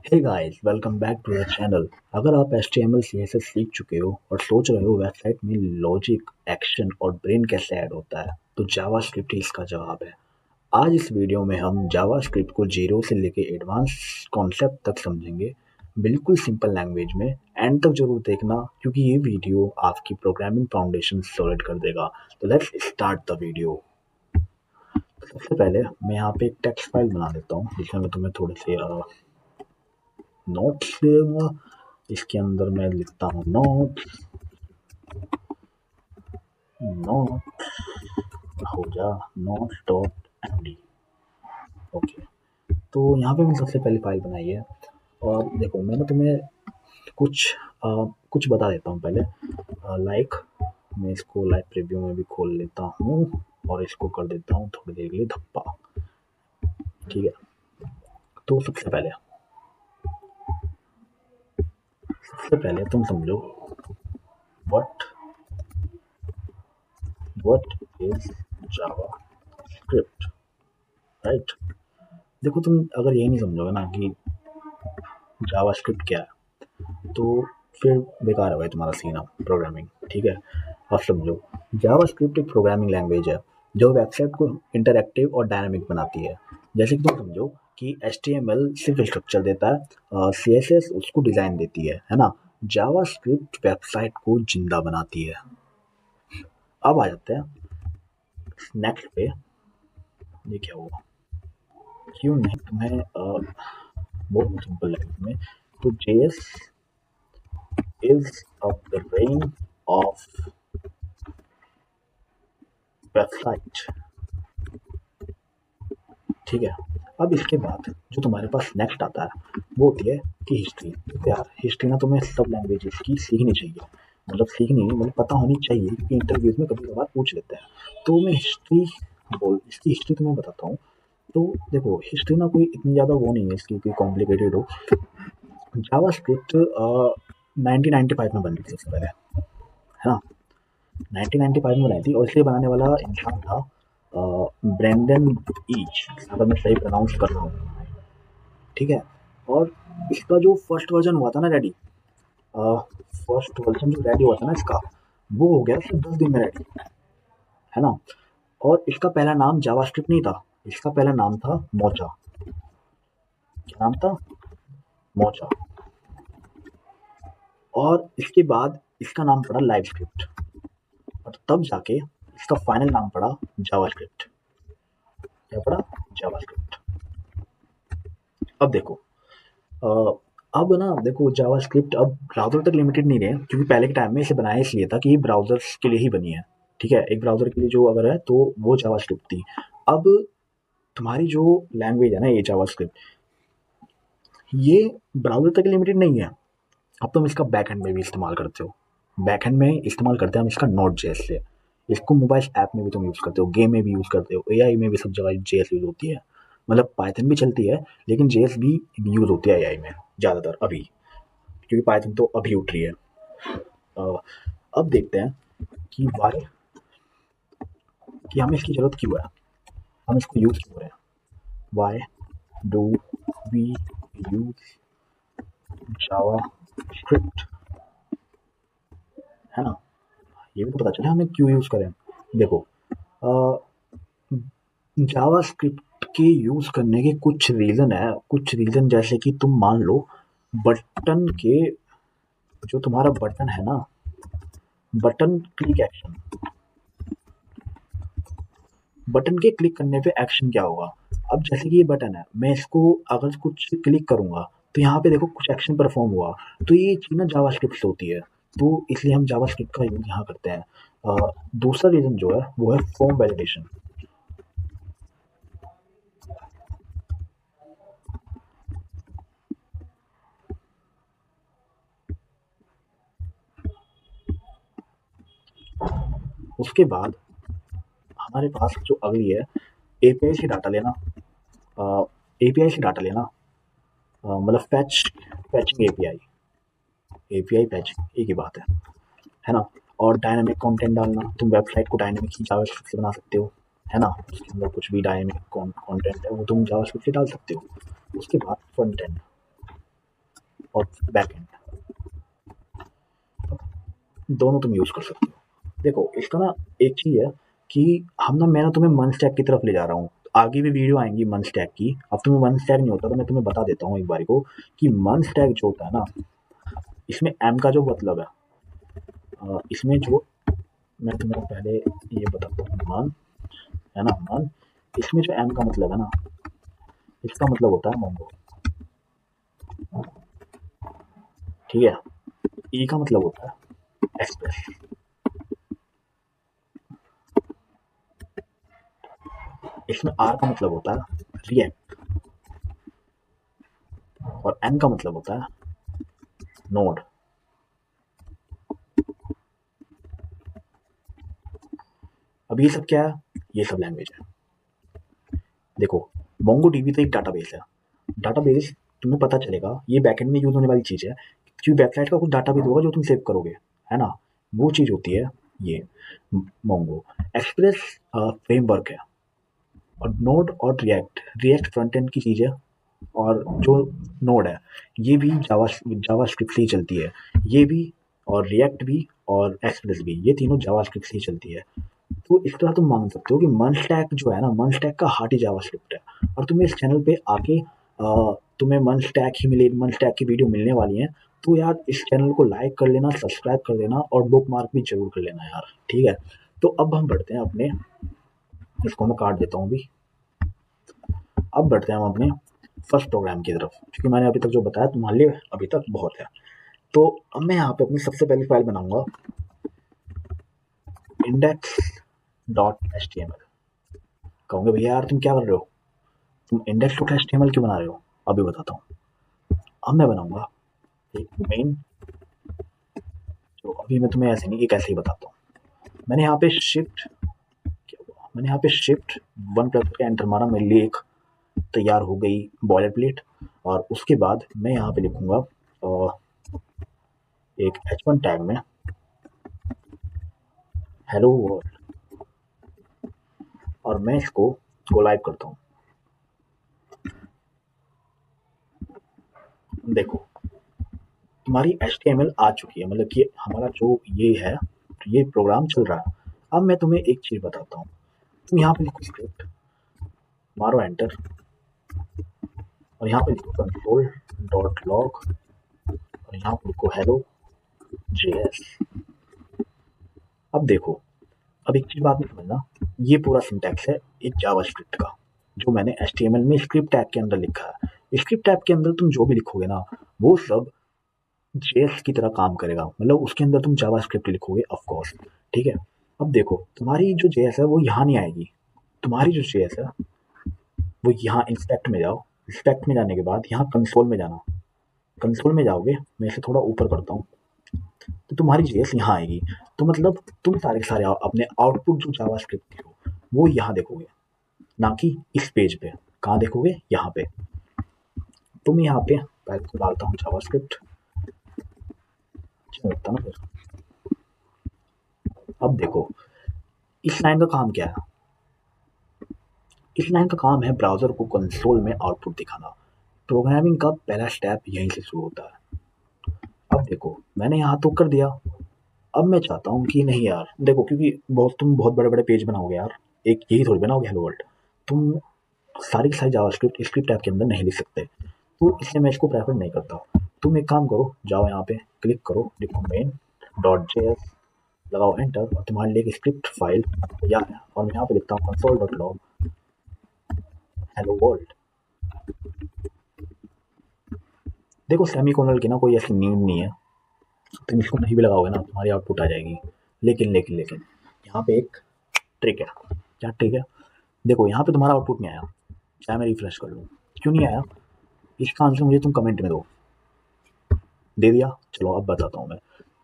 Hey guys welcome back to the channel. अगर आप HTML CSS सीख चुके हो और सोच रहे हो वेबसाइट में लॉजिक एक्शन और ब्रेन कैसे ऐड होता है तो जावास्क्रिप्ट ही इसका जवाब है। आज इस वीडियो में हम जावास्क्रिप्ट को जीरो से लेके एडवांस कॉन्सेप्ट तक समझेंगे, बिल्कुल सिंपल लैंग्वेज में। एंड तक जरूर देखना क्योंकि ये वीडियो आपकी प्रोग्रामिंग फाउंडेशन सॉलिड कर देगा। तो लेट्स स्टार्ट द वीडियो। सबसे पहले मैं यहाँ पे एक टेक्स्ट फाइल बना देता हूँ जिसमें मैं तुम्हें थोड़े से नोट्स दे दूंगा। इसके अंदर मैं लिखता हूँ नोट हो जा notes dot M D. Okay, तो यहाँ पे मैंने सबसे पहले फाइल बनाई है। और देखो मैंने तुम्हें कुछ कुछ बता देता हूँ पहले। लाइक मैं इसको लाइव प्रीव्यू में भी खोल लेता हूँ और इसको कर देता हूँ थोड़ी देर के लिए धप्पा। ठीक है, तो सबसे पहले तुम समझो what what is Java script, right. देखो तुम अगर यही नहीं समझोगे ना कि जावास्क्रिप्ट क्या है तो फिर बेकार है भाई तुम्हारा सीन प्रोग्रामिंग। ठीक है, अब समझो जावास्क्रिप्ट एक प्रोग्रामिंग लैंग्वेज है जो वेबसाइट को इंटरैक्टिव और डायनामिक बनाती है। जैसे कि तुम समझो कि HTML सिर्फ स्ट्रक्चर देता है, CSS उसको डिज़ाइन देती है ना। जावास्क्रिप्ट वेबसाइट को जिंदा बनाती है। अब आ जाते हैं नेक्स्ट पे। ये क्या हुआ, क्यों नहीं तुम्हें बहुत सिंपल लैंग्वेज में। तो JS is a brain of website. ठीक है, अब इसके बाद जो तुम्हारे पास नेक्स्ट आता है वो होती है कि हिस्ट्री। यार हिस्ट्री ना तुम्हें सब लैंग्वेजेस की सीखनी चाहिए, मतलब सीखनी मतलब पता होनी चाहिए क्योंकि इंटरव्यूज में कभी कभार पूछ लेते हैं। तो मैं हिस्ट्री इसकी हिस्ट्री तुम्हें बताता हूँ। तो देखो हिस्ट्री ना कोई इतनी ज़्यादा वो नहीं है इसकी कोई कॉम्प्लिकेटेड हो। जावास्क्रिप्ट 1995 में बनी थी सबसे पहले, है ना। 1995 में बनाई थी और इसे बनाने वाला इंसान था ब्रेंडन ईच, अगर मैं सही प्रोनाउंस कर रहा हूँ। ठीक है, और इसका जो फर्स्ट वर्जन हुआ था ना रेडी, फर्स्ट वर्जन जो रेडी हुआ था ना इसका, वो हो गया सिर्फ 10 दिन में रेडी, है ना। और इसका पहला नाम जावास्क्रिप्ट नहीं था, इसका पहला नाम था मोचा। क्या नाम था? मोचा। और इसके बाद इसका नाम पड़ा लाइव स्क्रिप्ट और तब जाके इसका फाइनल नाम पड़ा जावास्क्रिप्ट। क्या पड़ा? जावास्क्रिप्ट। अब देखो अब ना देखो जावास्क्रिप्ट अब ब्राउज़र तक लिमिटेड नहीं रहे क्योंकि पहले के टाइम में इसे बनाया इसलिए था कि ये ब्राउज़र्स के लिए ही बनी है। ठीक है, एक ब्राउज़र के लिए जो अगर है तो वो जावास्क्रिप्ट थी। अब तुम्हारी जो लैंग्वेज है ना ये जावास्क्रिप्ट, ये ब्राउज़र तक लिमिटेड नहीं है। अब तुम इसका बैकएंड में भी इस्तेमाल करते हो। बैकएंड में इस्तेमाल करते हैं हम इसका Node.js से। इसको मोबाइल ऐप में भी तुम यूज़ करते हो, गेम में भी यूज़ करते हो, एआई में भी सब जगह JS यूज़ होती है। मतलब पाइथन भी चलती है लेकिन JS भी यूज़ होती है एआई में ज़्यादातर अभी, क्योंकि पाइथन तो अभी उठ रही है। अब देखते हैं कि वाई, कि हमें इसकी ज़रूरत क्यों है, हम इसको यूज़ क्यों करें। Why do we use JavaScript, है ना। ये भी तो पता चले हमें क्यों यूज़ करें। देखो जावा स्क्रिप्ट के यूज़ करने के कुछ रीज़न है, कुछ रीज़न जैसे कि तुम मान लो बटन के, जो तुम्हारा बटन है ना, बटन क्लिक एक्शन, बटन के क्लिक करने पे एक्शन क्या होगा। अब जैसे कि ये बटन है, मैं इसको अगर कुछ क्लिक करूंगा तो यहाँ पे देखो कुछ एक्शन परफॉर्म हुआ, तो ये चीज़ ना जावास्क्रिप्ट से होती है, तो इसलिए हम जावास्क्रिप्ट का यूज़ यहाँ करते हैं। दूसरा रीज़न जो है वो है फॉर्म वैलिडेशन। उसके बाद हमारे पास जो अगली है एपीआई से डाटा लेना। एपीआई से डाटा लेना मतलब पैचिंग एपीआई पैचिंग एक ही बात है ना। और डायनामिक कंटेंट डालना, तुम वेबसाइट को डायनामिक ही जावास्क्रिप्ट से बना सकते हो, है ना। उसके अंदर कुछ भी डायनामिक कंटेंट है वो तुम जावास्क्रिप्ट से डाल सकते हो। उसके बाद फ्रंट एंड, और बैक एंड, दोनों तुम यूज़ कर सकते हो। देखो इसका ना एक चीज़ है कि मैं ना तुम्हें मन स्टैक की तरफ ले जा रहा हूँ। आगे भी वीडियो आएँगी मन स्टैक की। अब तुम्हें मन स्टैक नहीं होता तो मैं तुम्हें बता देता हूँ एक बारी को कि मन स्टैक जो होता है ना, इसमें एम का जो मतलब है, इसमें जो मैं तुम्हें पहले ये बताता हूँ, मन है ना, मन, इसमें जो एम का मतलब है ना, इसका मतलब होता है मोंगो, ठीक है। ई का मतलब होता है एक्सप्रेस, इसमें आर का मतलब होता है रिएक्ट, और एन का मतलब होता है नोड। अब ये सब क्या है? ये सब लैंग्वेज है। देखो मोंगो डीबी तो एक डाटाबेस है। डाटाबेस तुम्हें पता चलेगा ये बैकएंड में यूज होने वाली चीज़ है, क्योंकि वेबसाइट का कुछ डाटाबेस होगा जो तुम सेव करोगे, है ना, वो चीज़ होती है ये मोंगो। एक्सप्रेस फ्रेमवर्क है, और नोड और रिएक्ट, रिएक्ट फ्रंट एंड की चीज़ है, और जो नोड है ये भी जावास्क्रिप्ट से ही चलती है, ये भी, और रिएक्ट भी, और एक्सप्रेस भी, ये तीनों जावास्क्रिप्ट से ही चलती है। तो इस तरह तुम मान सकते हो कि मन स्टैक जो है ना, मन स्टैक का हार्ट ही जावास्क्रिप्ट है। और तुम्हें इस चैनल पे आके तुम्हें मन स्टैक ही मिले, मन स्टैक की वीडियो मिलने वाली है। तो यार इस चैनल को लाइक कर लेना, सब्सक्राइब कर लेना, और बुक मार्क भी जरूर कर लेना यार, ठीक है। तो अब हम बढ़ते हैं अपने, इसको मैं काट देता हूँ अभी। अब बढ़ते हैं हम अपने फर्स्ट प्रोग्राम की तरफ, क्योंकि मैंने अभी तक जो बताया तुम्हारे लिए अभी तक बहुत है। तो अब मैं यहाँ पे अपनी सबसे पहली फाइल बनाऊंगा index dot H T M L. कहूँगे भैया यार तुम क्या कर रहे हो, तुम index dot H T M L क्यों बना रहे हो, अभी बताता हूँ। अब मैं बनाऊंगा एक मेन, तो अभी मैं तुम्हें ऐसे नहीं कि कैसे ही बताता हूँ। मैंने यहाँ पे शिफ्ट, क्या हुआ, मैंने यहाँ पे शिफ्ट वन प्लस करके एंटर मारा, मेरे लिए एक तैयार हो गई बॉयलर प्लेट। और उसके बाद मैं यहाँ पे लिखूंगा एक H1 टैग में हेलो वर्ल्ड, और मैं इसको गो लाइव करता हूँ। देखो तुम्हारी HTML आ चुकी है, मतलब कि हमारा जो ये है, ये प्रोग्राम चल रहा है। अब मैं तुम्हें एक चीज़ बताता हूँ, तुम यहाँ पे लिखो स्क्रिप्ट, मारो एंटर, और यहाँ पे लिखो कंसोल डॉट लॉग, और यहाँ पे लिखो हेलो JS। अब देखो, अब एक चीज़ बात में समझना, ये पूरा सिंटैक्स है एक जावास्क्रिप्ट का, जो मैंने HTML में स्क्रिप्ट टैग के अंदर लिखा है। स्क्रिप्ट टैग के अंदर तुम जो भी लिखोगे ना, वो सब जेएस की तरह काम करेगा, मतलब उसके अंदर तुम जावास्क्रिप्ट लिखोगे ऑफ कोर्स, ठीक है। अब देखो तुम्हारी जो जेएस है वो यहाँ नहीं आएगी, तुम्हारी जो जेएस है वो यहाँ इंस्पेक्ट में जाओ, इंस्पेक्ट में जाने के बाद यहाँ कंसोल में जाना, कंसोल में जाओगे, मैं इसे थोड़ा ऊपर करता हूँ, तो तुम्हारी जेएस यहाँ आएगी। तो मतलब तुम सारे के सारे अपने आउटपुट जो जावास्क्रिप्ट के हो वो यहाँ देखोगे, ना कि इस पेज पे। कहाँ देखोगे, यहाँ पे। तुम यहाँ पे पहले तो डालता हूँ जावास्क्रिप्ट, अच्छा लगता ना फिर। अब देखो इस लाइन का काम क्या है, इस लाइन का काम है ब्राउज़र को कंसोल में आउटपुट दिखाना। प्रोग्रामिंग का पहला स्टेप यहीं से शुरू होता है। अब देखो मैंने यहाँ तो कर दिया, अब मैं चाहता हूँ कि नहीं यार, देखो क्योंकि तुम बहुत बड़े बड़े पेज बनाओगे यार, एक यही थोड़ी बनाओगे हेलो वर्ल्ड, तुम सारी की सारी जावास्क्रिप्ट स्क्रिप्ट ऐप के अंदर नहीं लिख सकते, तो इसलिए मैं इसको प्रेफर नहीं करता। तुम एक काम करो, जाओ यहाँ पे क्लिक करो, लिखो मेन डॉट जेएस, लगाओ एंटर, और तुम्हारे लिए एक स्क्रिप्ट फाइल तैयार है। और मैं यहाँ पे लिखता हूँ console dot log hello world. देखो सेमीकोलन की ना कोई ऐसी नीड नहीं है, तुम इसको नहीं भी लगाओगे ना तुम्हारी आउटपुट आ जाएगी। लेकिन लेकिन लेकिन यहाँ पे एक ट्रिक है। क्या ट्रिक है? देखो यहाँ पे तुम्हारा आउटपुट नहीं आया, चाहे मैं रिफ्रेश कर लूँ, क्यों नहीं आया, इसका आंसर मुझे तुम कमेंट में दो। दे दिया, चलो अब बताता हूँ मैं।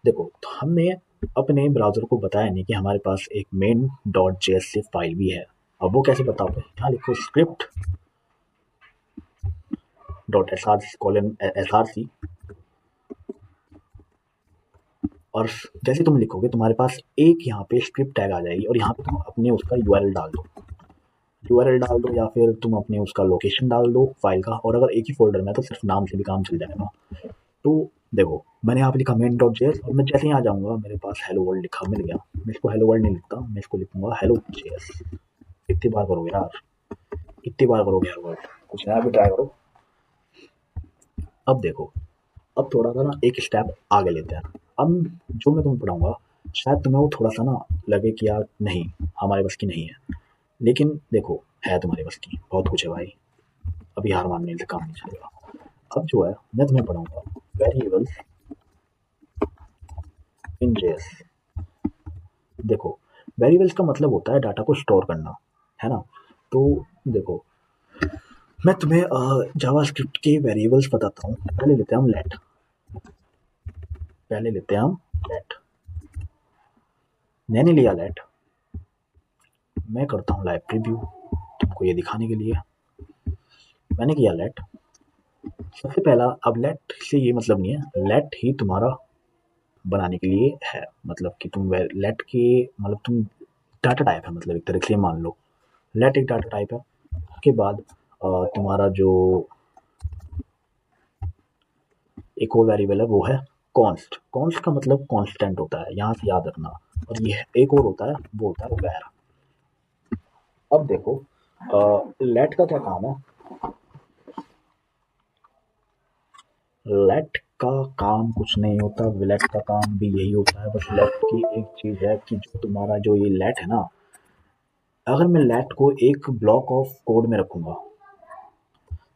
देखो तो हमने अपने ब्राउज़र को बताया नहीं कि हमारे पास एक मेन डॉट जेएस फाइल भी है। अब वो कैसे बताओगे, यहाँ लिखो स्क्रिप्ट डॉट SRC, और जैसे तुम लिखोगे तुम्हारे पास एक यहाँ पे स्क्रिप्ट टैग आ जाएगी, और यहाँ पे तुम अपने उसका यूआरएल डाल दो, यूआरएल डाल दो, या फिर तुम अपने उसका लोकेशन डाल दो फाइल का, और अगर एक ही फोल्डर में है तो सिर्फ नाम से भी काम चल जाएगा। तो देखो मैंने यहाँ पे लिखा मेन डॉट जेएस और मैं जैसे ही आ जाऊंगा मेरे पास हेलो वर्ल्ड लिखा मिल गया। मैं इसको हेलो वर्ल्ड नहीं लिखता, मैं इसको लिखूंगा हेलो जेएस। कितनी बार करोगे यार, कितनी बार करोगे हेलो वर्ल्ड, कुछ नया भी ट्राई करो। अब देखो, अब थोड़ा सा ना एक स्टेप आगे लेते हैं। अब जो मैं तुम्हें पढ़ाऊंगा शायद तुम्हें वो थोड़ा सा ना लगे कि यार नहीं हमारे बस की नहीं है, लेकिन देखो है तुम्हारे बस की, बहुत कुछ है भाई, अभी हार मानने से काम नहीं चलेगा। अब जो है मैं तुम्हें पढ़ाऊंगा वेरिएबल्स इन जेएस। देखो वेरिएबल्स का मतलब होता है डाटा को स्टोर करना, है ना। तो देखो मैं तुम्हें जावास्क्रिप्ट के वेरिएबल्स बताता हूँ। पहले लेते हैं हम लेट, पहले लेते हैं हम लेट। मैंने लिया लेट, मैं करता हूँ लाइव प्रीव्यू तुमको ये दिखाने के लिए। मैंने किया लेट। सबसे पहला, अब लेट से ये मतलब नहीं है, लेट ही तुम्हारा बनाने के लिए है, मतलब कि तुम लेट के मतलब तुम डाटा टाइप है, मतलब एक तरह से मान लो लेट एक डाटा टाइप है। उसके बाद तुम्हारा जो एक और वेरिएबल है वो है कॉन्स्ट। कॉन्स्ट का मतलब कांस्टेंट होता है, यहाँ से याद रखना। और ये एक और होता है वो होता है वैर। अब देखो लेट का क्या काम है, लेट का काम कुछ नहीं होता, लेट का काम भी यही होता है। बस लेट की एक चीज है कि जो तुम्हारा जो ये लेट है ना, अगर मैं लेट को एक ब्लॉक ऑफ कोड में रखूंगा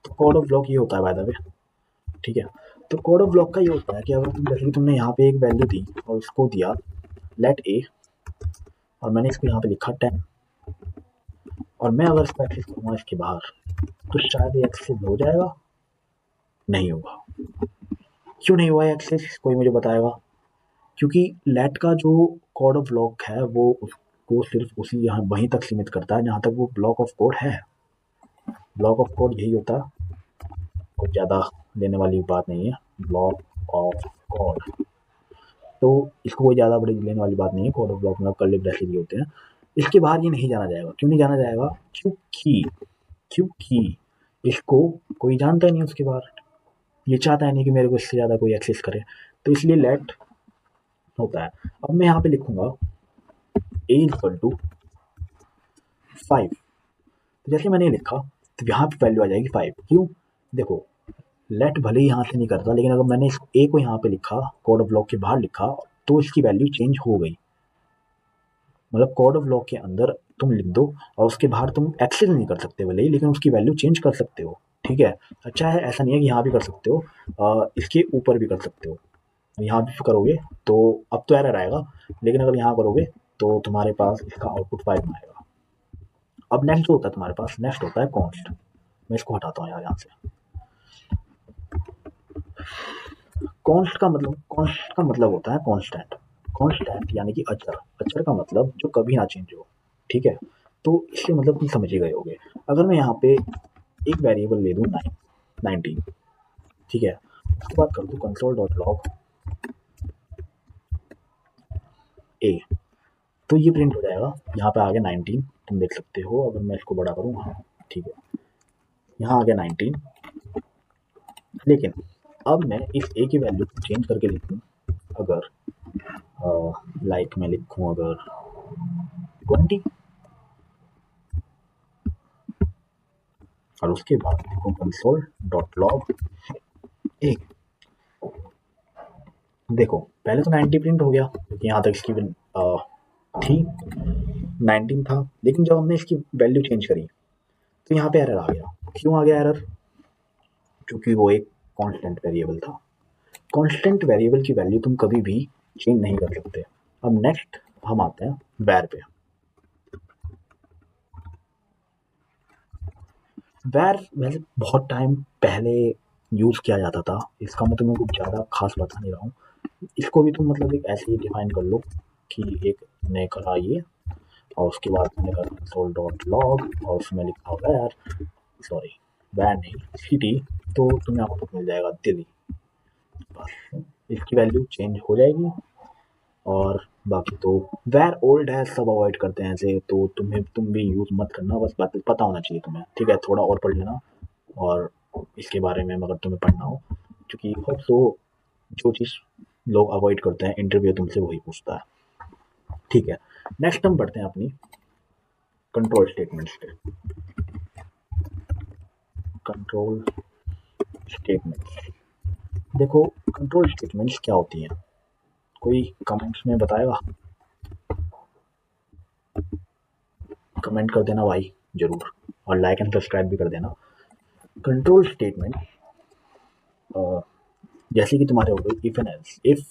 तो कोड ऑफ ब्लॉक ये होता है बाय द वे, ठीक है। तो कोड ऑफ ब्लॉक का ये होता है कि अगर तुम जैसे कि तुमने यहाँ पे एक वैल्यू दी और उसको दिया लेट ए, और मैंने इसको यहाँ पे लिखा 10, और मैं अगर इसको एक्सेस करूँगा इसके बाहर तो शायद ये एक्सेस हो जाएगा, नहीं होगा। क्यों नहीं हुआ एक्सेस, कोई मुझे बताएगा। क्योंकि लेट का जो कोड ऑफ ब्लॉक है वो उसको सिर्फ उसी यहाँ वहीं तक सीमित करता है जहाँ तक वो ब्लॉक ऑफ कोड है। ब्लॉक ऑफ कोड यही होता है, कुछ ज़्यादा लेने वाली बात नहीं है। ब्लॉक ऑफ कोड तो इसको कोई ज़्यादा बड़ी लेने वाली बात नहीं है। कोड ऑफ ब्लॉक में कर्ली ब्रैकेट लिए होते हैं। इसके बाहर ये नहीं जाना जाएगा। क्यों नहीं जाना जाएगा, क्योंकि इसको कोई जानता ही नहीं उसके बाहर, ये चाहता है नहीं कि मेरे को इससे ज़्यादा कोई एक्सेस करे, तो इसलिए लेट होता है। अब मैं यहाँ पे लिखूंगा ए इक्वल टू 5, तो जैसे मैंने लिखा तो यहाँ पे वैल्यू आ जाएगी 5। क्यों, देखो लेट भले ही यहाँ से नहीं करता, लेकिन अगर मैंने इस ए को यहाँ पे लिखा कोड ऑफ ब्लॉक के बाहर लिखा तो इसकी वैल्यू चेंज हो गई। मतलब कोड ऑफ ब्लॉक के अंदर तुम लिख दो और उसके बाहर तुम एक्सेस नहीं कर सकते भले ही, लेकिन उसकी वैल्यू चेंज कर सकते हो, ठीक है। अच्छा है, ऐसा नहीं है कि यहाँ भी कर सकते हो, इसके ऊपर भी कर सकते हो। यहाँ भी करोगे तो अब तो एरर आएगा, लेकिन अगर यहाँ करोगे तो तुम्हारे पास इसका आउटपुट 5 में आएगा। अब नेक्स्ट जो होता है तुम्हारे पास, नेक्स्ट होता है कॉन्स्ट। मैं इसको हटाता हूँ यार यहाँ से। कॉन्स्ट का मतलब होता है कांस्टेंट। कांस्टेंट यानी कि अचर, अचर का मतलब जो कभी ना चेंज हो, ठीक है। तो इसके मतलब तुम समझ ही गए होगे। अगर मैं यहाँ पे एक वेरिएबल ले दूँ 19, ठीक है, उसके बाद कर दूँ कंसोल डॉट लॉग ए, तो ये प्रिंट हो जाएगा। यहाँ पे आ गया 19, तुम देख सकते हो। अगर मैं इसको बड़ा करूँ, हाँ ठीक है, यहाँ आ गया 19। लेकिन अब मैं इस ए की वैल्यू को चेंज करके लिखूँ, अगर लाइक मैं लिखूँ अगर 20, और उसके बाद लिखूँ कंसोल डॉट लॉग ए। देखो पहले तो 90 प्रिंट हो गया क्योंकि यहाँ तक इसकी थी 19 था, लेकिन जब हमने इसकी वैल्यू चेंज करी तो यहाँ पे एरर आ गया। क्यों आ गया एरर, क्योंकि वो एक कांस्टेंट वेरिएबल था। कांस्टेंट वेरिएबल की वैल्यू तुम कभी भी चेंज नहीं कर सकते। अब नेक्स्ट हम आते हैं वैर पे। वैर वैसे बहुत टाइम पहले यूज़ किया जाता था, इसका मैं तुम्हें कुछ ज़्यादा खास बता नहीं रहा हूँ। इसको भी तुम मतलब एक ऐसे ही डिफाइन कर लो कि एक ने करा ये, और उसके बाद मैंने करा कंसोल डॉट लॉग और उसमें लिखा वैर, सॉरी वैर नहीं सिटी, तो तुम्हें आउटपुट मिल जाएगा दिल्ली। बस इसकी वैल्यू चेंज हो जाएगी। और बाकी तो वैर ओल्ड है सब अवॉइड करते हैं ऐसे, तो तुम भी यूज़ मत करना, बस बात पता होना चाहिए तुम्हें, ठीक है। थोड़ा और पढ़ लेना और इसके बारे में अगर तुम्हें पढ़ना हो, क्योंकि होप सो जो चीज़ लोग अवॉइड करते हैं इंटरव्यू तुमसे वही पूछता है। ठीक है, नेक्स्ट हम बढ़ते हैं अपनी कंट्रोल स्टेटमेंट्स पे। कंट्रोल स्टेटमेंट्स, देखो कंट्रोल स्टेटमेंट्स क्या होती हैं, कोई कमेंट्स में बताएगा? कमेंट कर देना भाई जरूर, और लाइक एंड सब्सक्राइब भी कर देना। कंट्रोल स्टेटमेंट जैसे कि तुम्हारे हो गए इफ एंड एल्स। इफ,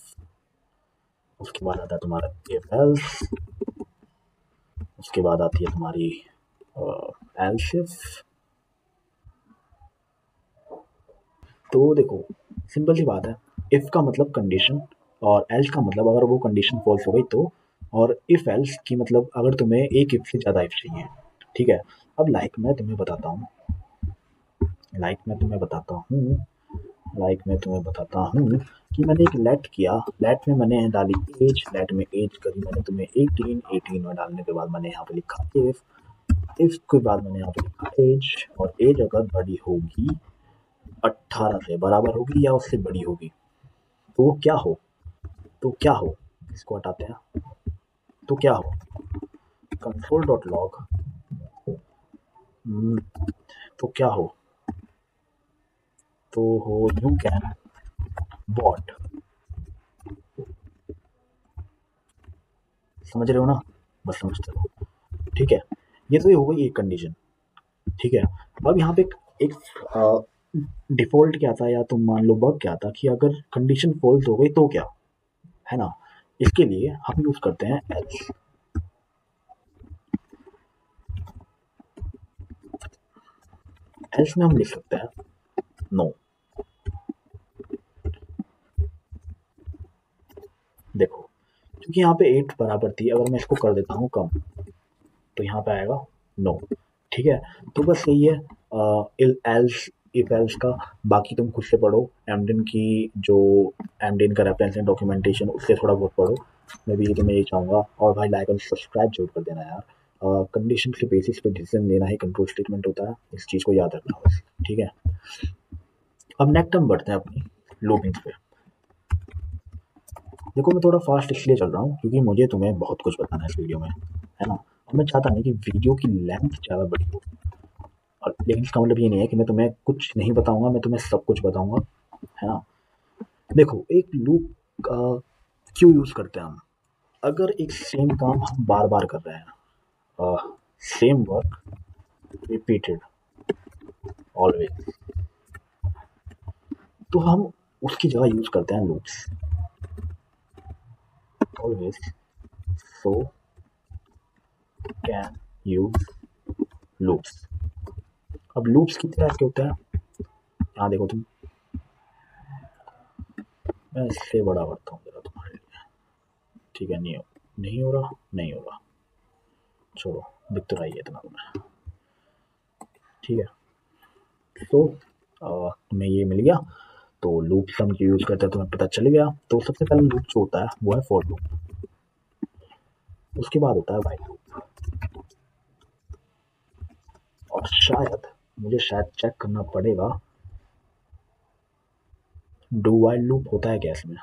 उसके बाद आता है तुम्हारा इफ एल्स, उसके बाद आती है तुम्हारी एल्स इफ। तो देखो सिंपल सी बात है, इफ का मतलब कंडीशन और एल्स का मतलब अगर वो कंडीशन फॉल्स हो गई तो, और इफ एल्स की मतलब अगर तुम्हें एक इफ से ज़्यादा इफ चाहिए। ठीक है, अब लाइक मैं तुम्हें बताता हूँ कि मैंने एक लेट किया, लेट में मैंने डाली एज, लेट में एज करी मैंने तुम्हें 18, 18 में डालने के बाद मैंने यहाँ पे लिखा इफ के बाद मैंने यहाँ पे लिखा एज, और एज अगर बड़ी होगी 18 से बराबर होगी या उससे बड़ी होगी तो वो क्या हो, तो क्या हो, इसको हटाते हैं, तो क्या हो, कंसोल डॉट लॉग, तो क्या हो, तो हो यू कैन बॉट, समझ रहे हो ना, बस समझते रहो। ठीक है, ये तो ये हो गई एक कंडीशन। ठीक है, अब यहाँ पे एक डिफ़ॉल्ट क्या था, या तुम मान लो बग क्या था कि अगर कंडीशन फ़ॉल्स हो गई तो क्या, है ना? इसके लिए हम यूज़ करते हैं एल्स। एल्स में हम लिख सकते हैं नो। देखो क्योंकि यहाँ पे 8 बराबर थी, अगर मैं इसको कर देता हूँ कम तो यहाँ पे आएगा नो। ठीक है, तो बस यही है एल्स इफ एल्स का। बाकी तुम खुद से पढ़ो, एमडिन की जो एमडिन का रेफरेंस एंड डॉक्यूमेंटेशन उससे थोड़ा बहुत पढ़ो। मैं भी तुम्हें यही चाहूँगा, और भाई लाइक और सब्सक्राइब जरूर कर देना यार। कंडीशन के बेसिस पे डिसीजन लेना ही कंट्रोल स्टेटमेंट होता है, इस चीज़ को याद रखना बस। ठीक है, अब नेक्स्ट हम बढ़ते हैं अपनी लूपिंग्स पे। देखो मैं थोड़ा फास्ट इसलिए चल रहा हूँ क्योंकि मुझे तुम्हें बहुत कुछ बताना है इस वीडियो में, है ना, और मैं चाहता नहीं कि वीडियो की लेंथ ज़्यादा बड़ी हो। और लेकिन इसका मतलब ये नहीं है कि मैं तुम्हें कुछ नहीं बताऊंगा, मैं तुम्हें सब कुछ बताऊंगा, है ना। देखो एक लूप क्यों यूज़ करते हैं हम, अगर एक सेम काम हम बार बार कर रहे हैं, सेम वर्क रिपीटेड ऑलवेज, तो हम उसकी जगह यूज़ करते हैं loops always. So can use loops. अब लूप्स कितने टाइप के होते हैं, यहाँ देखो तुम, मैं इससे बड़ा करता हूँ जरा तुम्हारे लिए। ठीक है, नहीं हो रहा, नहीं हो रहा, छोड़ो, दिख तो रहा ही है इतना तुम्हें। ठीक है, तो तुम्हें ये मिल गया, तो लूप हम जो यूज़ करते हैं तुम्हें पता चल गया। तो सबसे पहला लूप जो होता है वो है फॉर लूप, उसके बाद होता है व्हाइल लूप, और मुझे चेक करना पड़ेगा डू व्हाइल लूप होता है क्या इसमें।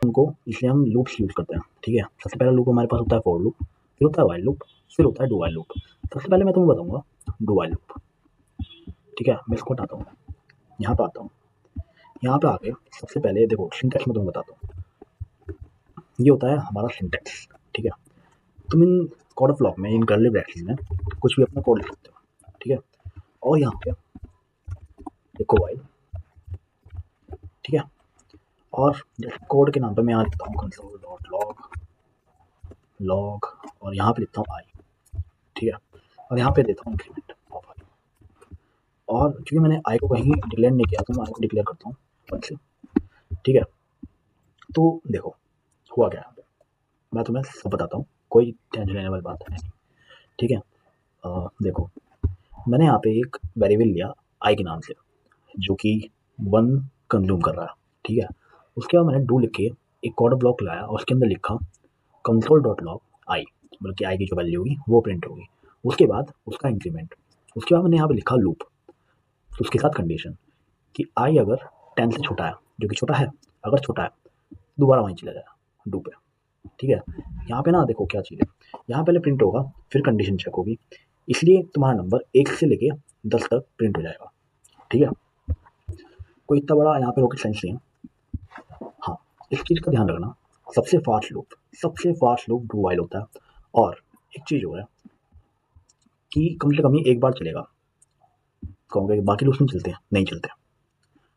उनको इसलिए हम लूप्स यूज़ करते हैं। ठीक है, सबसे पहला लूप हमारे पास होता है फॉर लूप, फिर होता है व्हाइल लूप, फिर होता है डू व्हाइल लूप। सबसे पहले मैं तुम्हें बताऊंगा डू व्हाइल लूप। ठीक है, मैं इसको हटाता हूँ, यहाँ पे आता हूँ, यहाँ पे आके सबसे पहले देखो सिंटैक्स में तुम्हें बताता हूँ, ये होता है हमारा सिंटैक्स। ठीक है, तुम इन कोड ऑफ लॉग में, इन कर्ली ब्रैकेट्स में कुछ भी अपना कोड लिख सकते हो। ठीक है, और यहाँ पे लिखो व्हाइल। ठीक है, और जैसे कोड के नाम पे मैं यहाँ लिखता हूँ कंसोल डॉट लॉग लॉग, और यहाँ पे लिखता हूँ आई। ठीक है, और यहाँ पे देता हूँ इंक्रीमेंट ऑफ आई, और क्योंकि मैंने आई को कहीं डिक्लेयर नहीं किया तो मैं आई को डिक्लेयर करता हूँ 1 से। ठीक है, तो देखो हुआ क्या यहाँ पे, मैं तुम्हें सब बताता हूँ, कोई टेंशन लेने वाली बात है नहीं। ठीक है, देखो मैंने यहाँ पे एक वेरिएबल लिया आई के नाम से, जो कि 1 कंज्यूम कर रहा है। ठीक है, उसके बाद मैंने डू लिख के एक कोड ब्लॉक लाया और उसके अंदर लिखा कंसोल डॉट लॉग आई, मतलब कि आई की जो वैल्यू होगी वो प्रिंट होगी। उसके बाद उसका इंक्रीमेंट, उसके बाद मैंने यहाँ पे लिखा लूप। तो उसके साथ कंडीशन कि आई अगर 10 से छोटा है, जो कि छोटा है, अगर छोटा है दोबारा वहीं चला जाएगा डू पे। ठीक है, यहाँ पे ना देखो क्या चीज़ है, यहाँ पहले प्रिंट होगा फिर कंडीशन चेक होगी, इसलिए तुम्हारा नंबर 1 से लेके 10 तक प्रिंट हो जाएगा। ठीक है, कोई इतना बड़ा यहाँ पे रॉकेट साइंस नहीं है। हाँ, इस चीज़ का ध्यान रखना, सबसे फास्ट लूप डू वाइल होता है। और एक चीज़ और है कि कम से कम ये एक बार चलेगा, कहोगे बाकी लूप्स नहीं चलते, नहीं चलते।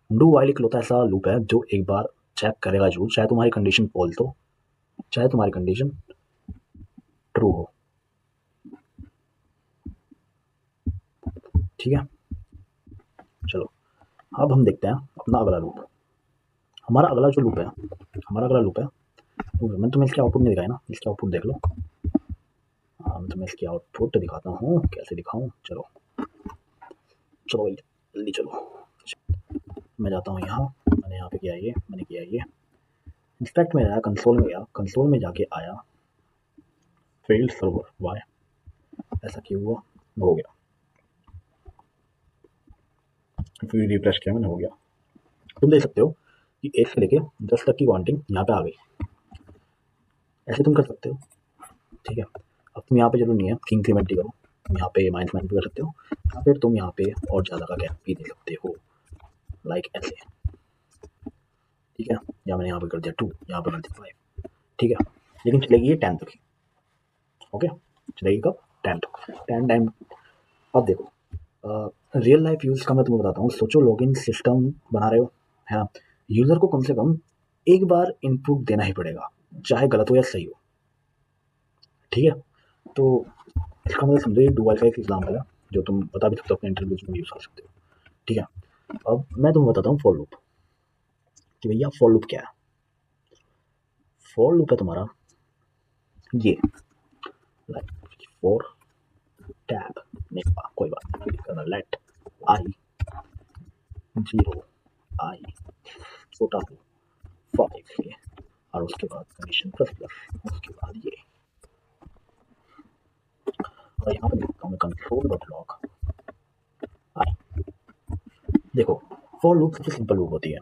डू वाइल इकलौता ऐसा लूप है जो एक बार चेक करेगा जरूर, चाहे तुम्हारी कंडीशन फॉल्स हो चाहे तुम्हारी कंडीशन ट्रू हो। ठीक है, चलो अब हम देखते हैं अपना अगला लूप। हमारा अगला लूप है मैंने तुम्हें इसके आउटपुट नहीं दिखाया ना, इसके आउटपुट देख लो। मैं तुम्हें इसकी आउटपुट दिखाता हूँ, कैसे दिखाऊँ, चलो भाई जल्दी चलो। मैं जाता हूँ यहाँ, मैंने यहाँ पे किया ये, मैंने किया ये, इंस्पेक्ट में आया, कंसोल में गया, कंसोल में जाके आया फेल्ड सर्वर, वाई ऐसा क्यों हुआ, हो गया, फिर रिफ्रेश किया मैंने, हो गया। तुम देख सकते हो कि 1 से लेके 10 तक की काउंटिंग यहाँ पे आ गई, ऐसे तुम कर सकते हो। ठीक है, अब तुम यहाँ पे जरूर नहीं है कि इंक्रीमेंट ही करो, तुम यहाँ पे माइनस भी कर सकते हो, या फिर तुम यहाँ पे और ज़्यादा का गैप भी दे सकते हो, लाइक ऐसे। ठीक है, या मैंने यहाँ पे कर दिया 2, यहाँ पे कर दिया 5। ठीक है, लेकिन चलेगी ये 10 तक ही। ओके, चलेगी कब, 10 तक, 10 टाइम। अब देखो रियल लाइफ यूज़ का मैं तुम्हें बताता हूँ। सोचो लॉगिन सिस्टम बना रहे हो, है ना, यूज़र को कम से कम एक बार इनपुट देना ही पड़ेगा, चाहे गलत हो या सही हो। ठीक है, तो इसका मतलब समझो ये डू वाइल का एक एग्जाम्पल है जो तुम बता भी सकते हो अपने इंटरव्यूज में यूज़ कर सकते हो। ठीक है, अब मैं तुम्हें बताता हूँ फॉर लूप, कि भैया फॉर लूप क्या है। फॉर लूप है तुम्हारा ये, लाइक फॉर टैब, नहीं कोई बात नहीं, करना लेट आई 0 आई छोटा हो 5 से, और उसके बाद कंडीशन प्लस प्लस, उसके बाद ये, और यहाँ पे लिखता हूँ मैं कंट्रोल डॉट लॉग आई। देखो फॉर लूप सबसे सिंपल लूप होती है।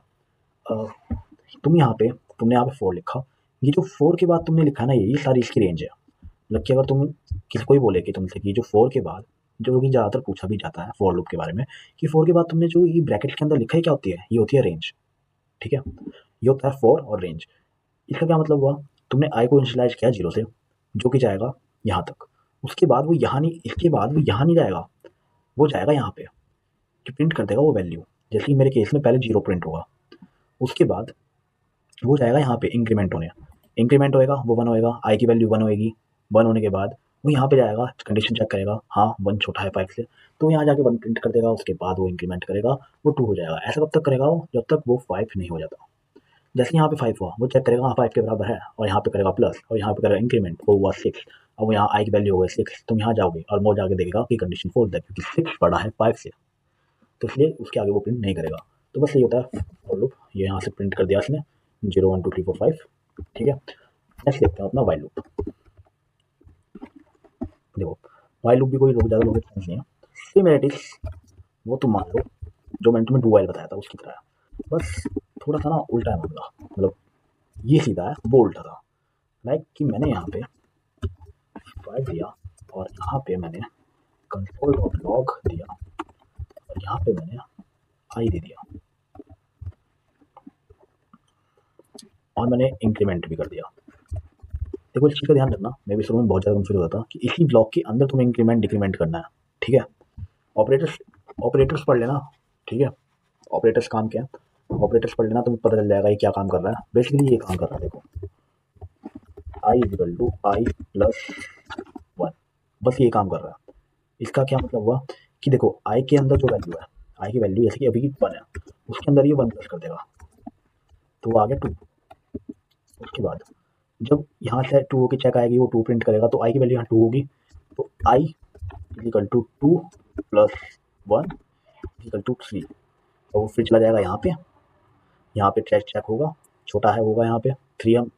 तुमने यहाँ पे 4 लिखा, ये जो 4 के बाद तुमने लिखा ना, ये सारी इसकी रेंज है। मतलब कि अगर तुम किसी को ही बोले कि तुमसे कि जो 4 के बाद, जो कि ज़्यादातर पूछा भी जाता है फॉर लूप के बारे में, कि 4 के बाद तुमने जो ये ब्रैकेट के अंदर लिखा है क्या होती है, ये होती है रेंज। ठीक है, ये होता है 4 और रेंज। इसका क्या मतलब हुआ, तुमने आई को इनिशियलाइज किया 0 से, जो कि जाएगा यहाँ तक, उसके बाद वो यहाँ नहीं, इसके बाद वो यहाँ नहीं जाएगा, वो जाएगा यहाँ पे, जो प्रिंट कर देगा वो वैल्यू। जैसे कि मेरे केस में पहले 0 प्रिंट होगा, उसके बाद वो जाएगा यहाँ पे इंक्रीमेंट होने, इंक्रीमेंट होएगा वो 1 होएगा, आई की वैल्यू 1 होएगी, 1 होने के बाद वो यहाँ पे जाएगा, कंडीशन चेक करेगा, हाँ 1 छोटा है 5 से, तो यहाँ जाके 1 प्रिंट कर देगा, उसके बाद वो इंक्रीमेंट करेगा, वो 2 हो जाएगा। ऐसा कब तक करेगा वो, जब तक वो 5 नहीं हो जाता। जैसे यहाँ पे 5 हुआ, वो चेक करेगा हाँ 5 के बराबर है, और यहाँ पे करेगा प्लस, और यहाँ पे करेगा इंक्रीमेंट, वो हुआ 6, अब वो यहाँ आई की वैल्यू हो गई 6, तुम यहाँ जाओगे और वो जाके देखेगा कि कंडीशन फॉल्स है, क्योंकि 6 बड़ा है 5 से, तो इसलिए उसके आगे वो प्रिंट नहीं करेगा। तो बस यही होता है फॉर लूप, ये यहाँ से प्रिंट कर दिया इसने 0 1 2 3 4 5। ठीक है, नेक्स्ट देखते हैं अपना वाइल लूप। देखो वाइल लूप भी कोई ज़्यादा लोग नहीं है, सिमिलरिटीज वो तुम मान लो जो मैंने तुम्हें डू वाइल बताया था उसकी तरह है, बस थोड़ा सा ना उल्टा है मामला, मतलब ये सीधा है वो उल्टा था। लाइक कि मैंने यहाँ पे 5 दिया, और यहाँ पे मैंने कंट्रोल डॉट लॉग दिया, और यहाँ पे मैंने आई दे दिया, और मैंने इंक्रीमेंट भी कर दिया। देखो इस चीज़ का ध्यान रखना, मैं भी शुरू में बहुत ज़्यादा कंफ्यूज होता था कि इसी ब्लॉक के अंदर तुम्हें इंक्रीमेंट डिक्रीमेंट करना है। ठीक है, ऑपरेटर्स ऑपरेटर्स पढ़ लेना। ठीक है, ऑपरेटर्स काम क्या है, ऑपरेटर्स पढ़ लेना, तुम्हें पता चल जाएगा ये क्या काम कर रहा है। बेसिकली ये काम कर रहा है, देखो आई इक्वल टू आई प्लस 1, बस ये काम कर रहा है। इसका क्या मतलब हुआ कि देखो आई के अंदर जो वैल्यू है, आई की वैल्यू जैसे कि अभी 1 है, उसके अंदर ये 1 प्लस कर देगा, तो वो आ गया 2। उसके बाद जब यहाँ से 2 की चेक आएगी, वो 2 प्रिंट करेगा, तो आई की वैल्यू यहाँ 2 होगी, तो I equal to 2 plus 1 equal to 3, और वो फिर चला जाएगा यहाँ पे चेक होगा, छोटा है होगा यहाँ पे 3 हम,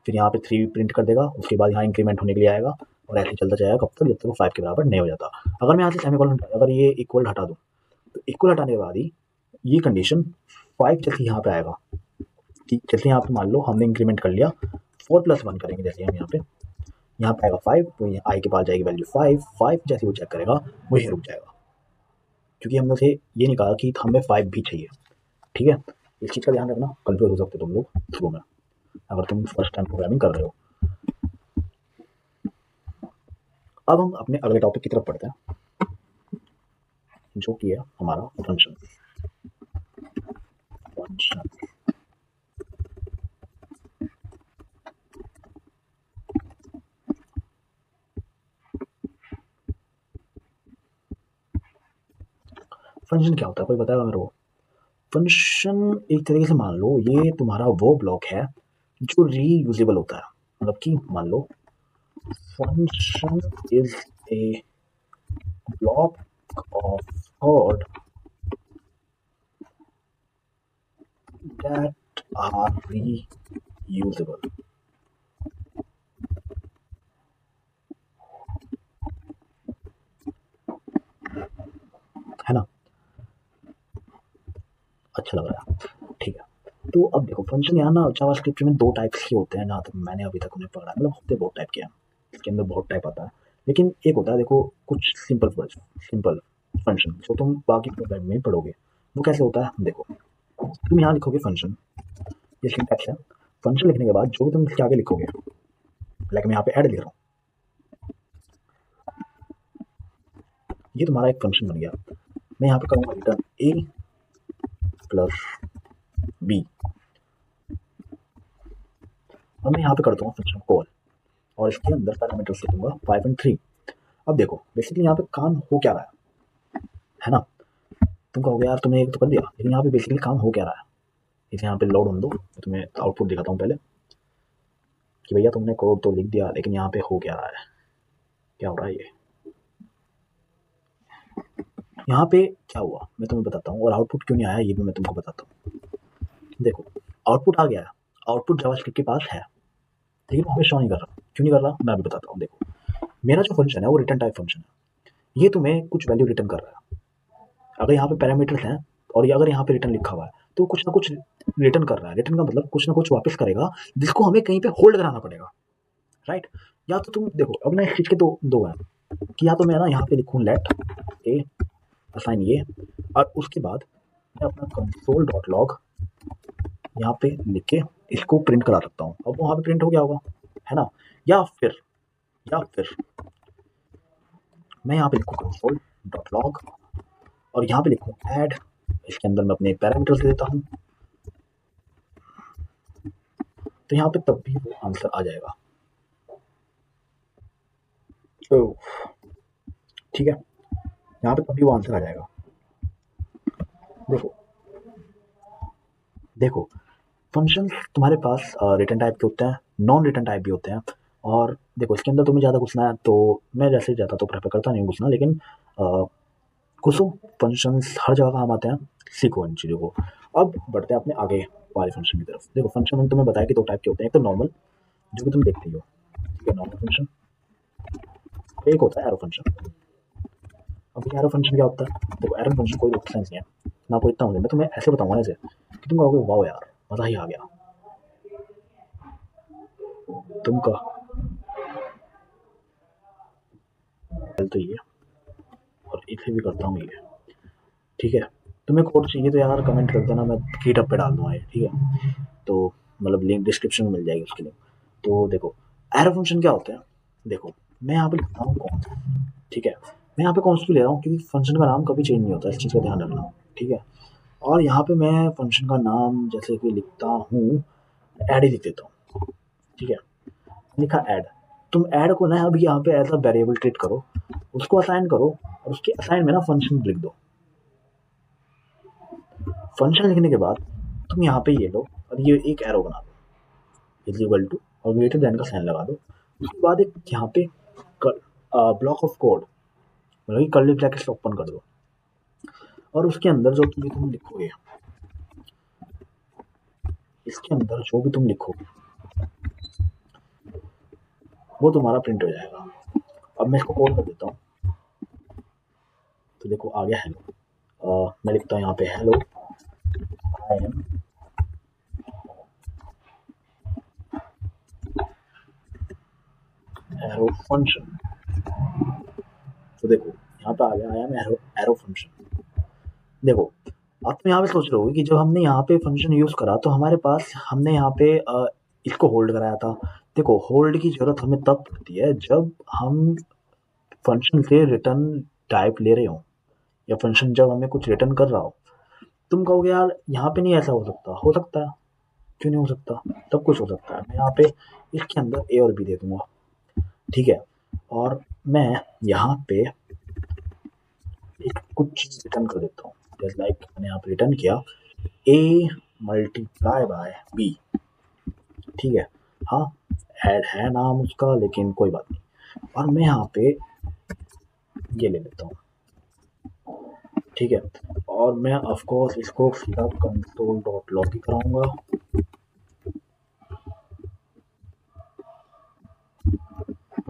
फिर यहाँ पे 3 प्रिंट कर देगा, उसके बाद यहाँ इंक्रीमेंट होने के लिए आएगा, और ऐसे चलता जाएगा कब तक, जब तक वो 5 के बराबर नहीं हो जाता। अगर मैं यहाँ से सेमीकोलन, अगर ये इक्वल हटा दूँ, तो इक्वल हटाने के बाद ही ये कंडीशन 5 जैसे यहाँ पे आएगा कि जैसे यहाँ पे मान लो हमने इंक्रीमेंट कर लिया 4+1 करेंगे, जैसे हम यहाँ पे आएगा 5, तो आई के पास जाएगी वैल्यू 5 जैसे वो चेक करेगा वो ये रुक जाएगा, क्योंकि हमने उसे ये नहीं कहा कि हमें 5 भी चाहिए। ठीक है, इस चीज़ का ध्यान रखना, कंफ्यूज हो सकते तुम लोग शुरू में अगर तुम फर्स्ट टाइम प्रोग्रामिंग कर रहे हो। अब हम अपने अगले टॉपिक की तरफ पढ़ते हैं, जो कि है हमारा फंक्शन। फंक्शन फंक्शन क्या होता है, कोई बताएगा मेरे को? फंक्शन एक तरीके से मान लो ये तुम्हारा वो ब्लॉक है जो रीयूजेबल होता है। मतलब कि मान लो function is a block of code that are reusable। है ना, अच्छा लग रहा है। ठीक है, तो अब देखो फंक्शन यहाँ ना जावास्क्रिप्ट में 2 टाइप्स के होते हैं, जहाँ तक मैंने अभी तक उन्हें पढ़ा है, मतलब होते बहुत टाइप के हैं, इसके अंदर बहुत टाइप आता है। लेकिन एक होता है देखो कुछ सिंपल फंक्शन जो तुम बाकी प्रोग्राम में पढ़ोगे, वो कैसे होता है देखो। तुम यहाँ लिखोगे फंक्शन, ये सिंटैक्स है। फंक्शन लिखने के बाद जो भी तुम इसके आगे लिखोगे, लाइक मैं यहाँ पे ऐड लिख रहा हूँ, ये तुम्हारा एक फंक्शन बन गया। मैं यहाँ पे करूँगा रिटर्न ए प्लस बी, और मैं यहाँ पे करता हूँ फंक्शन कॉल, और इसके अंदर पैरामीटर्स लिखूंगा 5 एंड 3। अब देखो बेसिकली यहाँ पे काम हो क्या रहा है ना। तुम कहोगे यार तुमने एक तो कर दिया, लेकिन यहाँ पे बेसिकली काम हो क्या रहा है। इसे यहाँ पे लोड होने दो, मैं तुम्हें आउटपुट दिखाता हूँ पहले कि भैया तुमने कोड तो लिख दिया, लेकिन यहाँ पे हो क्या रहा है, क्या हो रहा है ये। यहाँ पे क्या हुआ मैं तुम्हें बताता हूँ, और आउटपुट क्यों नहीं आया ये भी मैं तुमको बताता हूँ। देखो आउटपुट आ गया है, आउटपुट जावास्क्रिप्ट के पास है, लेकिन वो हमें शो नहीं कर रहा। क्यों नहीं कर रहा मैं अभी बताता हूँ। देखो मेरा जो फंक्शन है वो रिटर्न टाइप फंक्शन है, ये तुम्हें कुछ वैल्यू रिटर्न कर रहा है। अगर यहाँ पे पैरामीटर्स हैं और ये अगर यहाँ पे रिटर्न लिखा हुआ है, तो कुछ ना कुछ रिटर्न कर रहा है। रिटर्न का मतलब कुछ ना कुछ वापस करेगा, जिसको हमें कहीं पे होल्ड कराना पड़ेगा, राइट। या तो तुम देखो अब ना इस चीज़ के दो हैं कि या तो मैं ना यहाँ पे लिखूँ लेट ए असाइन ये, और उसके बाद मैं अपना कंसोल डॉट लॉग यहाँ पे लिख के इसको प्रिंट करा सकता हूँ। अब वहाँ पे प्रिंट हो गया होगा, है ना। या फिर मैं यहाँ पे लिखूँ कंसोल डॉट लॉग, और यहाँ पे लिखूँ ऐड, इसके अंदर मैं अपने पैरामीटर्स दे देता हूँ, तो यहाँ पे तब भी वो आंसर आ जाएगा। तो ठीक है, यहाँ पे तब भी वो आंसर आ जाएगा। देखो देखो फंक्शंस तुम्हारे पास रिटर्न टाइप के होते हैं, नॉन रिटर्न टाइप भी होते हैं। और देखो इसके अंदर तुम्हें ज़्यादा घुसना है तो मैं जैसे ज़्यादा तो प्रेफर करता नहीं घुसना, लेकिन घुसो, फंक्शंस हर जगह काम आते हैं, सीखो इन चीज़ों को। अब बढ़ते हैं अपने आगे वाले फंक्शन की तरफ। देखो फंक्शन मैंने तुम्हें बताया कि 2 टाइप के होते हैं, एक तो नॉर्मल जो कि तुम देखते ही हो, ठीक है, नॉर्मल फंक्शन, एक होता है एरो फंक्शन। अब ये एरो फंक्शन क्या होता है, देखो एरो फंक्शन कोई रोकेट साइंस नहीं है, मैं आपको इतना हूँ, मैं तुम्हें ऐसे बताऊंगा ऐसे कि तुम कहोगे वाह यार मज़ा ही आ गया। तुम कह तो ये, और इसे भी करता हूँ ये, ठीक है। तुम्हें कोड चाहिए तो यार कमेंट कर देना, मैं गिटहब पे डाल दूंगा ये, ठीक है। तो मतलब लिंक डिस्क्रिप्शन में मिल जाएगी उसकी लिंक। तो देखो एरो फंक्शन क्या होता है, देखो मैं यहाँ पे लिखता हूँ कौन, ठीक है। मैं यहाँ पे कौन ले रहा हूँ क्योंकि फंक्शन का नाम कभी चेंज नहीं होता, इस चीज़ का ध्यान रखना, ठीक है। और यहाँ पे मैं फंक्शन का नाम जैसे कि लिखता हूँ, ऐड ही लिख देता हूँ, ठीक है। लिखा ऐड, तुम ऐड को ना अभी यहाँ पे ऐसा वेरिएबल ट्रीट करो, उसको असाइन करो, और उसके असाइन में ना फंक्शन लिख दो। फंक्शन लिखने के बाद तुम यहाँ पे ये लो और ये एक एरो बना दो इज इक्वल टू, और ग्रेटर देन का साइन लगा दो। उसके बाद एक यहाँ पे ब्लॉक ऑफ कोड, मतलब कि कर्ली ब्रैकेट्स ओपन कर दो, और उसके अंदर जो तुम लिखोगे, इसके अंदर जो भी तुम लिखोगे वो तुम्हारा प्रिंट हो जाएगा। अब मैं इसको कॉल कर देता हूँ, तो देखो आ गया हेलो। मैं लिखता हूँ यहाँ पे hello I am arrow function. तो देखो यहाँ पे आ गया I am arrow arrow function. देखो अब तुम यहाँ पे सोच रहे हो कि जब हमने यहाँ पे फंक्शन यूज करा तो हमारे पास हमने यहाँ पे इसको होल्ड कराया था। देखो होल्ड की जरूरत हमें तब पड़ती है जब हम फंक्शन से रिटर्न टाइप ले रहे हो या फंक्शन जब हमें कुछ रिटर्न कर रहा हो। तुम कहोगे यार यहाँ पे नहीं ऐसा हो सकता है, क्यों नहीं हो सकता, सब कुछ हो सकता है। मैं यहाँ पे इसके अंदर ए और बी दे दूंगा, ठीक है, और मैं यहाँ पे एक कुछ चीज रिटर्न कर देता हूँ। जैसे लाइक मैंने यहाँ पे रिटर्न किया ए मल्टीप्लाई बाय बी, ठीक है, हाँ ऐड है नाम उसका लेकिन कोई बात नहीं। और मैं यहाँ पे ये ले लेता हूँ, ठीक है, और मैं ऑफ कोर्स इसको सीधा कंसोल डॉट लॉग ही कराऊंगा।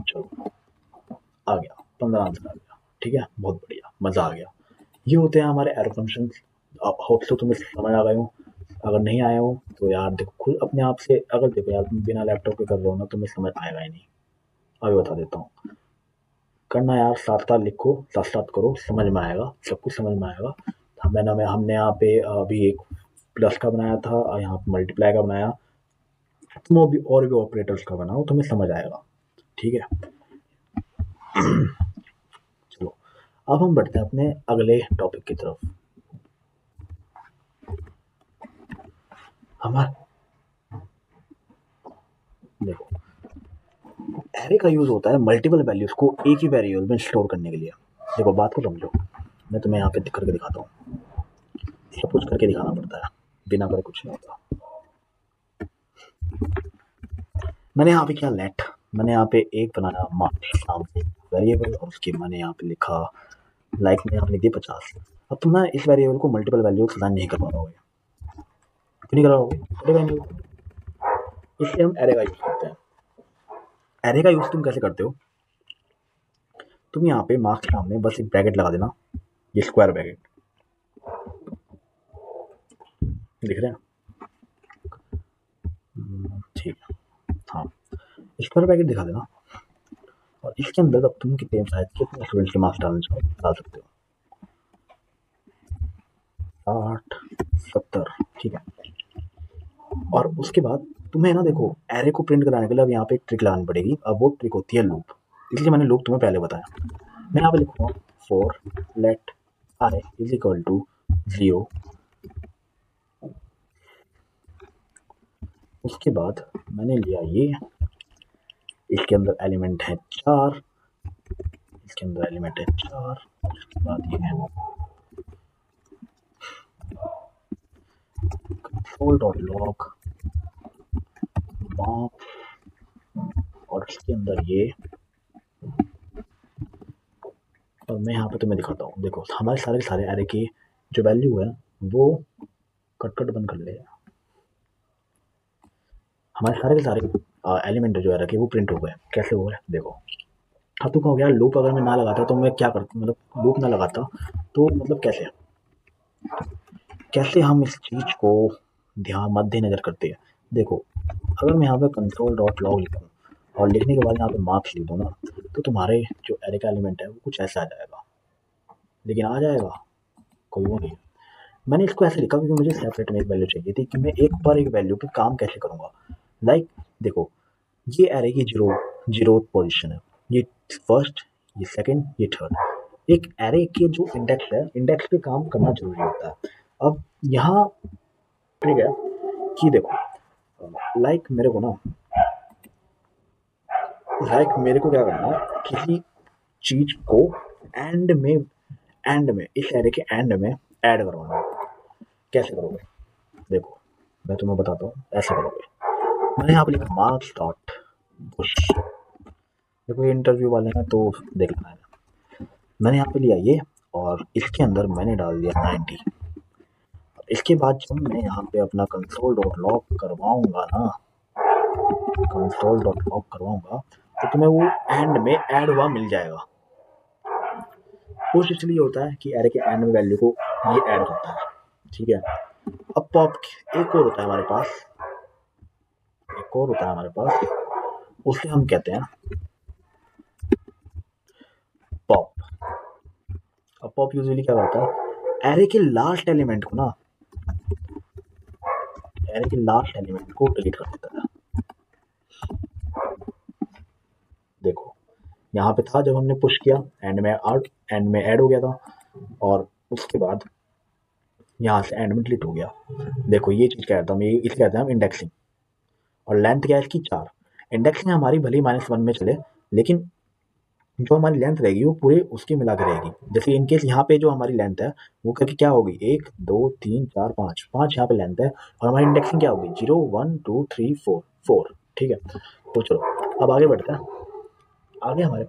चलो आ गया 15 आंसर आ गया, ठीक है, बहुत बढ़िया, मजा आ गया। ये होते हैं हमारे एरो फंक्शन। होप सो तुम्हें समझ आ गए हो। अगर नहीं आए हो तो यार देखो खुद अपने आप से, अगर देखो यार तुम बिना लैपटॉप के कर रहे हो ना तुम्हें समझ आएगा ही नहीं। अभी बता देता हूँ, करना यार साथ साथ लिखो, साथ साथ करो, समझ में आएगा, सब कुछ समझ में आएगा। हमने यहाँ पे अभी एक प्लस का बनाया था और यहाँ पे मल्टीप्लाई का बनाया। तुम अभी और भी ऑपरेटर्स का बनाओ, तुम्हें समझ आएगा, ठीक है। चलो अब हम बढ़ते हैं अपने अगले टॉपिक की तरफ। हमारे देखो एरे का यूज होता है मल्टीपल वैल्यूज को एक ही वेरिएबल में स्टोर करने के लिए। देखो बात को समझो, मैं तुम्हें यहाँ पे करके दिखाता हूँ। सब कुछ करके दिखाना पड़ता है, बिना करे कुछ नहीं होता। मैंने यहाँ पे क्या लेट, मैंने यहाँ पे एक बनाया मार्क्स नाम से वेरिएबल और उसकी मैंने यहाँ पे लिखा लाइक में यहाँ पे लिख दिया 50। अब तुम ना इस वेरिएबल को मल्टीपल वैल्यू असाइन नहीं कर पाओगे, क्यों नहीं कर पाओगे, चलेगा नहीं, इसलिए हम एरे का यूज करते हैं। एरे का यूज तुम कैसे करते हो, तुम यहाँ पे मार्क्स नाम में बस एक ब्रैकेट लगा देना, ये स्क्वायर ब्रैकेट दिख रहे हैं, ठीक है, हाँ स्क्वायर ब्रैकेट दिखा देना। और इसके अंदर अब तुम कितने शायद कितने स्टूडेंट्स के मार्क्स डालना चाहो डाल सकते हो, 60 70, ठीक है। और उसके बाद तुम्हें ना देखो एरे को प्रिंट कराने के लिए अब यहाँ पे एक ट्रिक लगानी पड़ेगी। अब वो ट्रिक होती है लूप, इसलिए मैंने लूप तुम्हें पहले बताया। मैं यहाँ पे लिखूंगा for let I is equal to 0। उसके बाद मैंने लिया ये, इसके अंदर एलिमेंट है 4, इसके अंदर एलिमेंट है 4, उसके बाद ये है कंसोल डॉट लॉग और इसके अंदर ये। और मैं यहाँ पे तुम्हें दिखाता हूँ, देखो हमारे सारे सारे एरे की जो वैल्यू है वो कट बंद कर ले, हमारे सारे के सारे एलिमेंट जो है रखे वो प्रिंट हो गए। कैसे हो गए देखो। हाँ तो कहोगे यार लूप अगर मैं ना लगाता तो मैं क्या करता, मतलब लूप ना लगाता तो मतलब कैसे कैसे हम इस चीज को ध्यान मद्देनजर करते हैं। देखो अगर मैं यहाँ पे कंसोल डॉट लॉग लिखूँ और लिखने के बाद यहाँ पे मार्क्स लिख दूँ ना, तो तुम्हारे जो एरे का एलिमेंट है वो कुछ ऐसा आ जाएगा, लेकिन आ जाएगा कोई वो नहीं। मैंने इसको ऐसे लिखा क्योंकि मुझे सेपरेट में एक वैल्यू चाहिए थी कि मैं एक पर एक वैल्यू पे काम कैसे करूँगा। लाइक देखो ये एरे की जीरो पोजीशन है, ये फर्स्ट, ये सेकंड, ये थर्ड। एक एरे के जो इंडेक्स है, इंडेक्स पे काम करना जरूरी होता है। अब यहाँ ट्रिक है कि देखो मेरे को क्या करना है, किसी चीज को एंड में इस एरे के एंड में ऐड करवाना है। कैसे करोगे देखो, मैं तुम्हें बताता हूँ ऐसे करोगे। मैंने यहाँ पे लिखा मार्क्स डॉट पुश, देखो ये इंटरव्यू वाले हैं तो देख लेना है। मैंने यहाँ पे लिया ये और इसके अंदर मैंने डाल दिया 90। इसके बाद जब मैं यहाँ पे अपना कंसोल डॉट लॉग करवाऊंगा ना, कंसोल डॉट लॉग करवाऊंगा तो तुम्हें वो एंड में ऐड हुआ मिल जाएगा। पुश इसलिए होता है कि एरे के एंड में वैल्यू को ये ऐड करता है, ठीक है। अब पॉप एक और होता है हमारे पास, उसे हम कहते हैं पॉप। अब पॉप यूजुअली क्या करता है, एरे के लास्ट एलिमेंट को ना, एरे के लास्ट एलिमेंट को डिलीट कर देता है। देखो यहाँ पे था जब हमने पुश किया, एंड में ऐड हो गया था, और उसके बाद यहाँ से एंड में डिलीट हो गया। देखो ये चीज़ कहता हूँ, इसे कहते हैं हम इंडेक्सिंग। और लेंथ क्या है इसकी 4। इंडेक्सिंग हमारी भले ही -1 में चले, लेकिन जो हमारी लेंथ रहेगी वो पूरे उसके मिला के रहेगी। जैसे इन केस यहाँ पे जो हमारी लेंथ है वो करके क्या होगी, 1 2 3 4 5 5 यहाँ पे लेंथ है, और हमारी इंडेक्सिंग क्या होगी 0 1 2 3 4 4, ठीक है। तो चलो अब आगे बढ़ते हैं। आगे हमारे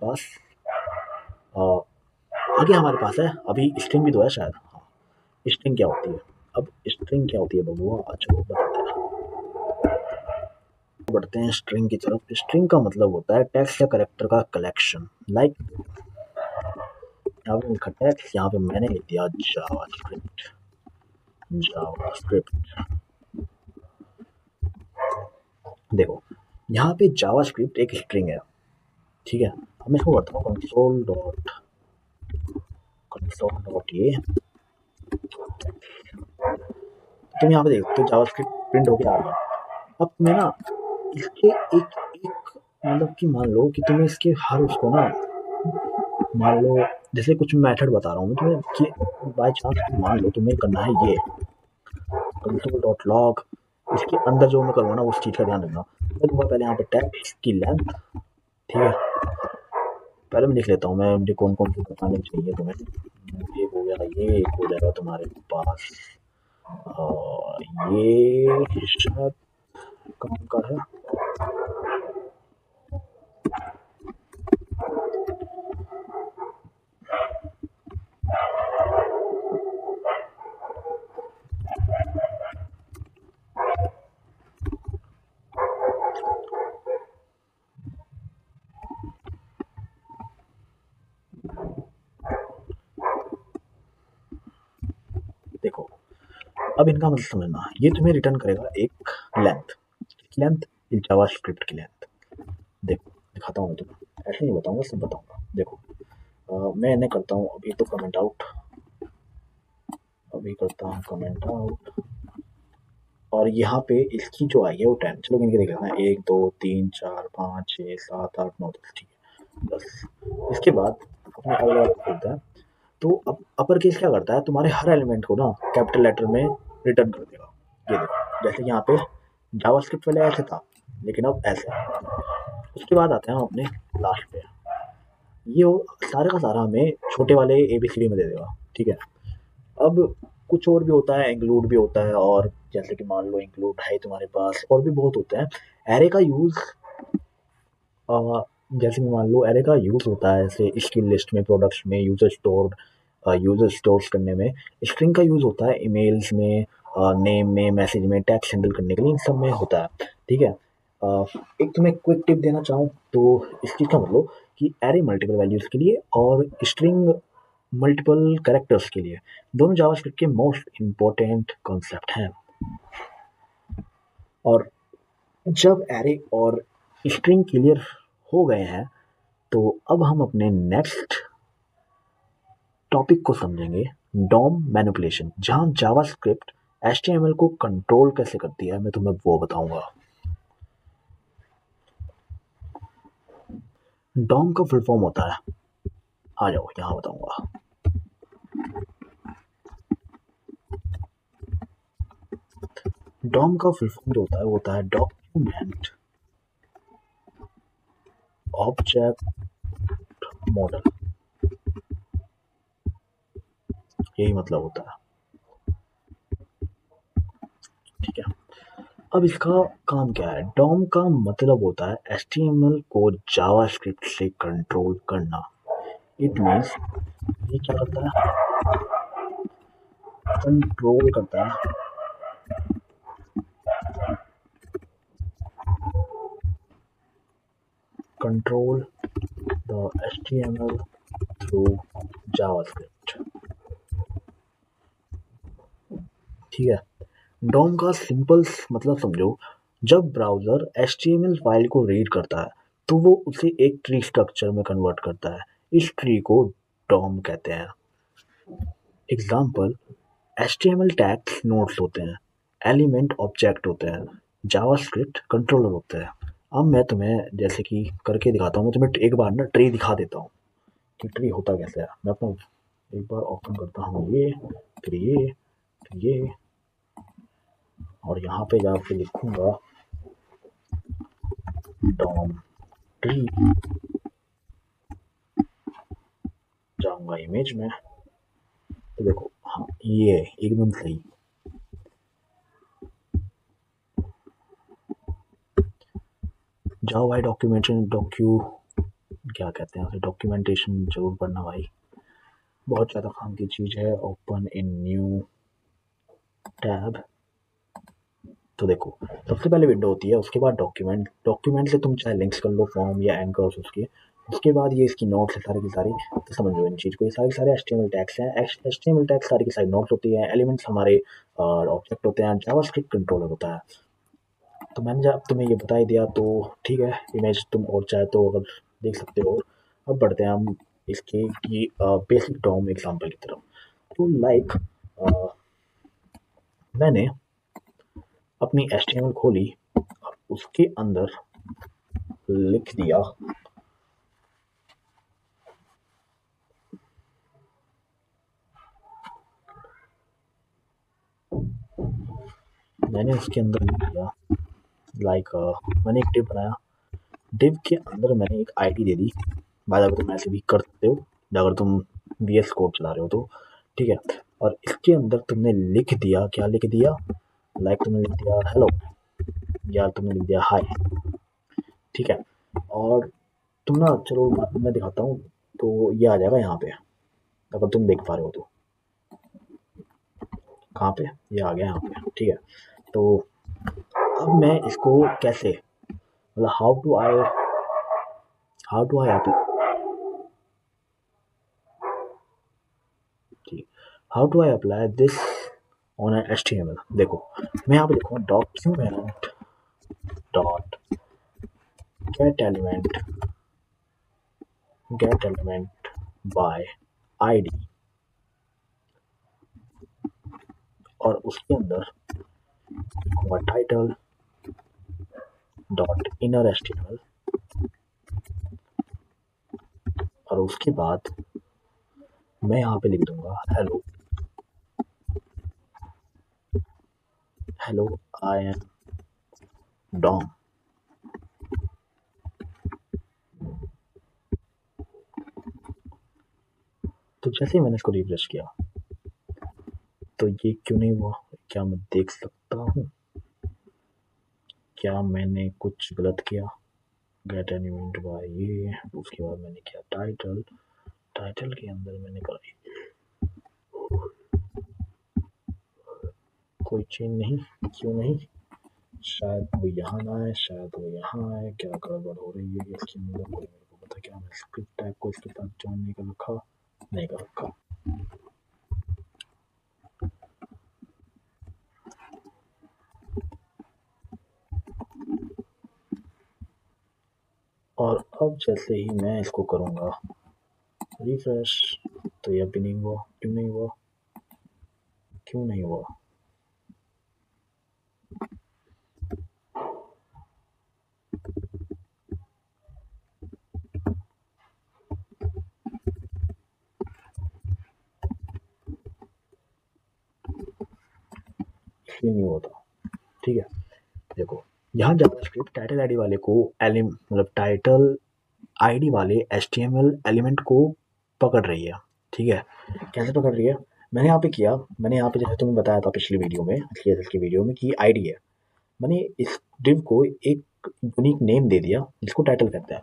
पास है, अभी स्ट्रिंग भी तो है शायद। हाँ, स्ट्रिंग क्या होती है, अब स्ट्रिंग क्या होती है बबुआ, अच्छा वो बताते हैं। बढ़ते हैं स्ट्रिंग की तरफ। स्ट्रिंग का मतलब होता है टेक्स्ट या कैरेक्टर का कलेक्शन। लाइक यहाँ पे लिखा टेक्स्ट, यहाँ पे मैंने लिख दिया जावास्क्रिप्ट। देखो यहाँ पे जावास्क्रिप्ट एक स्ट्रिंग है, ठीक है। अब मैं इसको करता हूँ कंसोल डॉट ये, तुम यहाँ पे देखो तो जावास्क्रिप्ट प्रिंट होके आ गया। अब तुम्हें ना इसके एक एक मतलब कि मान लो कि तुम्हें इसके हर उसको ना, मान लो जैसे कुछ मेथड बता रहा हूँ मैं तुम्हें कि बाय चांस मान लो तुम्हें करना है ये console.log, इसके अंदर जो मैं करूँगा ना उस चीज़ का ध्यान रखना। मैं दूंगा पहले यहाँ पे टेक्स्ट की लेंथ, ठीक है। पहले मैं लिख लेता हूँ मैं, मुझे कौन कौन सी बताने चाहिए तुम्हें। एक हो गया, ये एक हो जाएगा तुम्हारे पास, ये शायद काम का है। देखो अब इनका मतलब समझना, ये तुम्हें रिटर्न करेगा एक लेंथ, लेंथ जावास्क्रिप्ट की लेंथ। देखो दिखाता हूँ मैं तुम्हें, ऐसे नहीं बताऊंगा, सब बताऊंगा। देखो मैं इन्हें करता हूँ अभी तो कमेंट आउट, अभी करता हूँ कमेंट आउट, और यहाँ पे इसकी जो आई है वो 10। चलो इनके देख लेते हैं, 1 2 3 4 5 6 7 8 9 10, ठीक है 10। इसके बाद अपने अगला खोलता है, तो अब अपर केस क्या करता है, तुम्हारे हर एलिमेंट को ना कैपिटल लेटर में रिटर्न कर देगा। ये देखो जैसे यहाँ पे जावास्क्रिप्ट पहले ऐसे था, लेकिन अब ऐसे। उसके बाद आते हैं हम अपने लास्ट पे, ये सारे का सारा हमें छोटे वाले ABCD में दे देगा, ठीक है। अब कुछ और भी होता है, इंक्लूड भी होता है, और जैसे कि मान लो इंक्लूड है तुम्हारे पास, और भी बहुत होते हैं। एरे का यूज़ जैसे कि मान लो एरे का यूज़ होता है ऐसे स्किल लिस्ट में, प्रोडक्ट्स में, यूज़र स्टोर्स करने में। स्ट्रिंग का यूज़ होता है ईमेल्स में, नेम में, मैसेज में, टैक्स हैंडल करने के लिए, इन सब में होता है, ठीक है। एक तुम्हें क्विक टिप देना चाहूँ तो इस चीज़ का मतलब कि एरे मल्टीपल वैल्यूज़ के लिए और स्ट्रिंग मल्टीपल कैरेक्टर्स के लिए, दोनों जावास्क्रिप्ट के मोस्ट इम्पोर्टेंट कॉन्सेप्ट हैं। और जब एरे और स्ट्रिंग क्लियर हो गए हैं, तो अब हम अपने नेक्स्ट टॉपिक को समझेंगे, डॉम मैनिपुलेशन, जहां जावास्क्रिप्ट HTML को कंट्रोल कैसे करती है, मैं तुम्हें वो बताऊंगा। डॉम का फुल फॉर्म होता है, आ जाओ यहाँ बताऊंगा। डॉम का फुल फॉर्म जो होता है वो होता है डॉक्यूमेंट ऑब्जेक्ट मॉडल, यही मतलब होता है, ठीक है। अब इसका काम क्या है, डॉम का मतलब होता है HTML को जावास्क्रिप्ट से कंट्रोल करना। इट मीन्स ये क्या करता है, कंट्रोल करता है control the HTML through JavaScript. ठीक है, डॉम का सिंपल मतलब समझो, जब ब्राउज़र HTML फाइल को रीड करता है तो वो उसे एक ट्री स्ट्रक्चर में कन्वर्ट करता है। इस ट्री को डॉम कहते हैं। एग्जाम्पल, HTML टैग्स नोड्स होते हैं, एलिमेंट ऑब्जेक्ट होते हैं, जावास्क्रिप्ट कंट्रोलर होते हैं। अब मैं तुम्हें जैसे कि करके दिखाता हूँ, मैं तुम्हें एक बार ना ट्री दिखा देता हूँ कि ट्री होता कैसे है। मैं अपना एक बार ओपन करता हूँ, ये फिर ये फिर ये, और यहाँ पे जाके लिखूंगा डॉम ट्री, जाऊंगा इमेज में तो देखो, हाँ ये एकदम सही। जाओ भाई डॉक्यूमेंटेशन क्या कहते हैं उसे, डॉक्यूमेंटेशन जरूर पढ़ना भाई, बहुत ज़्यादा काम की चीज़ है। ओपन इन न्यू टैब, तो देखो सबसे पहले विंडो होती है, उसके बाद डॉक्यूमेंट से तुम चाहे लिंक्स कर लो, फॉर्म या एंकर्स उसके बाद ये इसकी नोट्स है सारी की सारी। तो समझो इन चीज़ को, ये सारे HTML टैग्स हैं। HTML टैग्स सारी की सारी नोट्स होती है, एलिमेंट्स हमारे ऑब्जेक्ट होते हैं, जावास्क्रिप्ट कंट्रोलर होता है। तो मैंने जब तुम्हें ये बता ही दिया तो ठीक है, इमेज तुम और चाहे तो अगर देख सकते हो। अब बढ़ते हैं हम इसके की बेसिक डॉम एग्जांपल की तरफ। तो लाइक मैंने अपनी HTML खोली, उसके अंदर लिख दिया मैंने उसके अंदर लिख दिया लाइक मैंने एक डिव बनाया, डिव के अंदर मैंने एक आईडी दे दी। बाद अगर तुम ऐसे भी कर सकते हो अगर तुम VS कोड चला रहे हो तो, ठीक है। और इसके अंदर तुमने लिख दिया, क्या लिख दिया, लाइक तुमने लिख दिया हेलो या तुमने लिख दिया हाय, ठीक है। और तुम ना, चलो मैं दिखाता हूँ, तो ये आ जाएगा यहाँ पे अगर तुम देख पा रहे हो तो। कहाँ पे, ये आ गया यहाँ पे, ठीक है। तो अब मैं इसको कैसे, मतलब how to I apply this on an HTML। देखो मैं यहाँ पे लिखूंगा document dot get element by ID, और उसके अंदर लिखूंगा टाइटल डॉट इनर HTML, और उसके बाद मैं यहाँ पे लिख दूंगा हेलो आई एम डॉम। तो जैसे ही मैंने इसको रिफ्रेश किया तो ये क्यों नहीं हुआ, क्या मैं देख सकता हूँ, क्या मैंने कुछ गलत किया। गेट एलिमेंट बाय ये, उसके बाद मैंने किया टाइटल के अंदर मैंने करी कोई चेंज नहीं, क्यों नहीं, शायद वो यहाँ ना आए, शायद वो यहाँ आए, क्या गड़बड़ हो रही है इसके अंदर कोई मेरे को पता। क्या मैं स्क्रिप्ट टाइप को इसके साथ जॉइन नहीं कर रखा, नहीं कर रखा। और अब जैसे ही मैं इसको करूँगा रिफ्रेश, तो ये भी नहीं हुआ, क्यों नहीं हुआ, क्यों नहीं हुआ। इसलिए नहीं होता, ठीक है। देखो यहाँ जावास्क्रिप्ट टाइटल आईडी वाले को मतलब टाइटल आईडी वाले HTML एलिमेंट को पकड़ रही है, ठीक है। कैसे पकड़ रही है, मैंने यहाँ पे जैसे तुम्हें बताया था पिछली वीडियो में, CSS की वीडियो में, कि आईडी है। मैंने इस डिव को एक यूनिक नेम दे दिया जिसको टाइटल कहते हैं।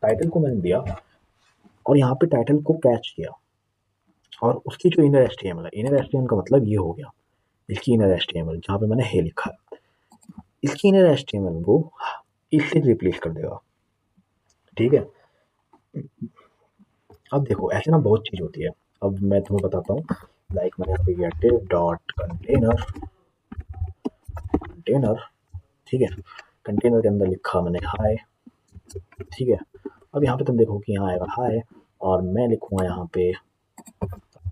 टाइटल को मैंने दिया और यहाँ पे टाइटल को कैच किया, और उसकी जो इनर HTML है, इनर HTML का मतलब ये हो गया, इसकी इनर HTML जहाँ पे मैंने हे लिखा है, इसकी इनर HTML को इससे रिप्लेस कर देगा, ठीक है। अब देखो ऐसे ना बहुत चीज़ होती है। अब मैं तुम्हें बताता हूँ। लाइक मैंने यहाँ पे किया div डॉट कंटेनर कंटेनर, ठीक है। कंटेनर के अंदर लिखा मैंने हाय, ठीक है। अब यहाँ पे तुम देखो कि यहाँ आएगा हाय, और मैं लिखूंगा यहाँ पे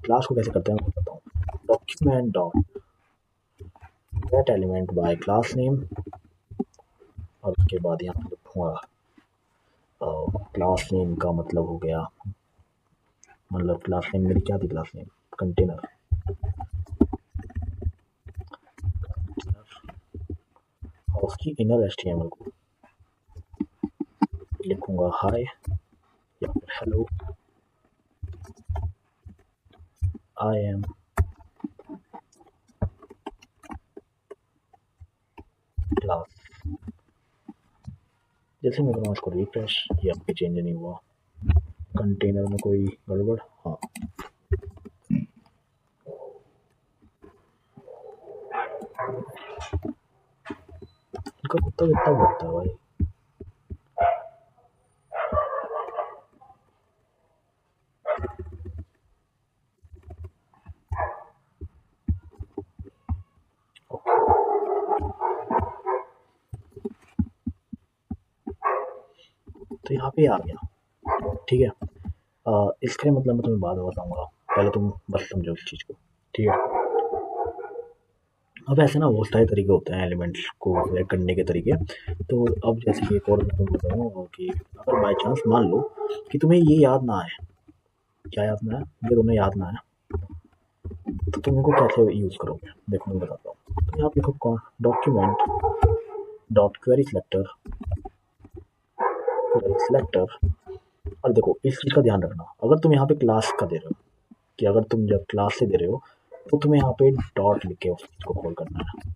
क्लास को कैसे करते हैं मैं बताता हूँ। Document dot get element bye class name, और उसके बाद यहाँ पे लिखूंगा क्लास नेम का मतलब हो गया, मतलब क्लास नेम मेरी क्या थी, क्लास नेम कंटेनर, और उसकी इनर एचटीएमएल को लिखूंगा हाय या फिर हेलो आई एम क्लास। जैसे मैं करूँगा उसको रिफ्रेश, ये आपके चेंज नहीं हुआ। कंटेनर में कोई गड़बड़, हाँ। इनका कुत्ता कितना बोलता है भाई। तो यहाँ पे आ गया, ठीक है। इसका मतलब मैं तुम्हें बाद में बताऊंगा, पहले तुम बस समझो इस चीज़ को, ठीक है। अब ऐसे ना बहुत सारे तरीके होते हैं एलिमेंट्स को सिलेक्ट करने के तरीके। तो अब जैसे कि एक और मैं तुम्हें बताऊँ कि अगर बाई चांस मान लो कि तुम्हें ये याद ना आए, क्या याद ना आए, ये तुम्हें याद ना आए, तो तुम इनको कैसे यूज़ करोगे, देखो मैं बताता हूँ। तो यहाँ पे लिखो डॉक्यूमेंट डॉट क्वेरी सिलेक्टर, और देखो इस चीज़ का ध्यान रखना, अगर तुम यहाँ पे क्लास का दे रहे हो, कि अगर तुम जब क्लास से दे रहे हो तो तुम्हें यहाँ पे डॉट लिख के उस चीज़ को कॉल करना है,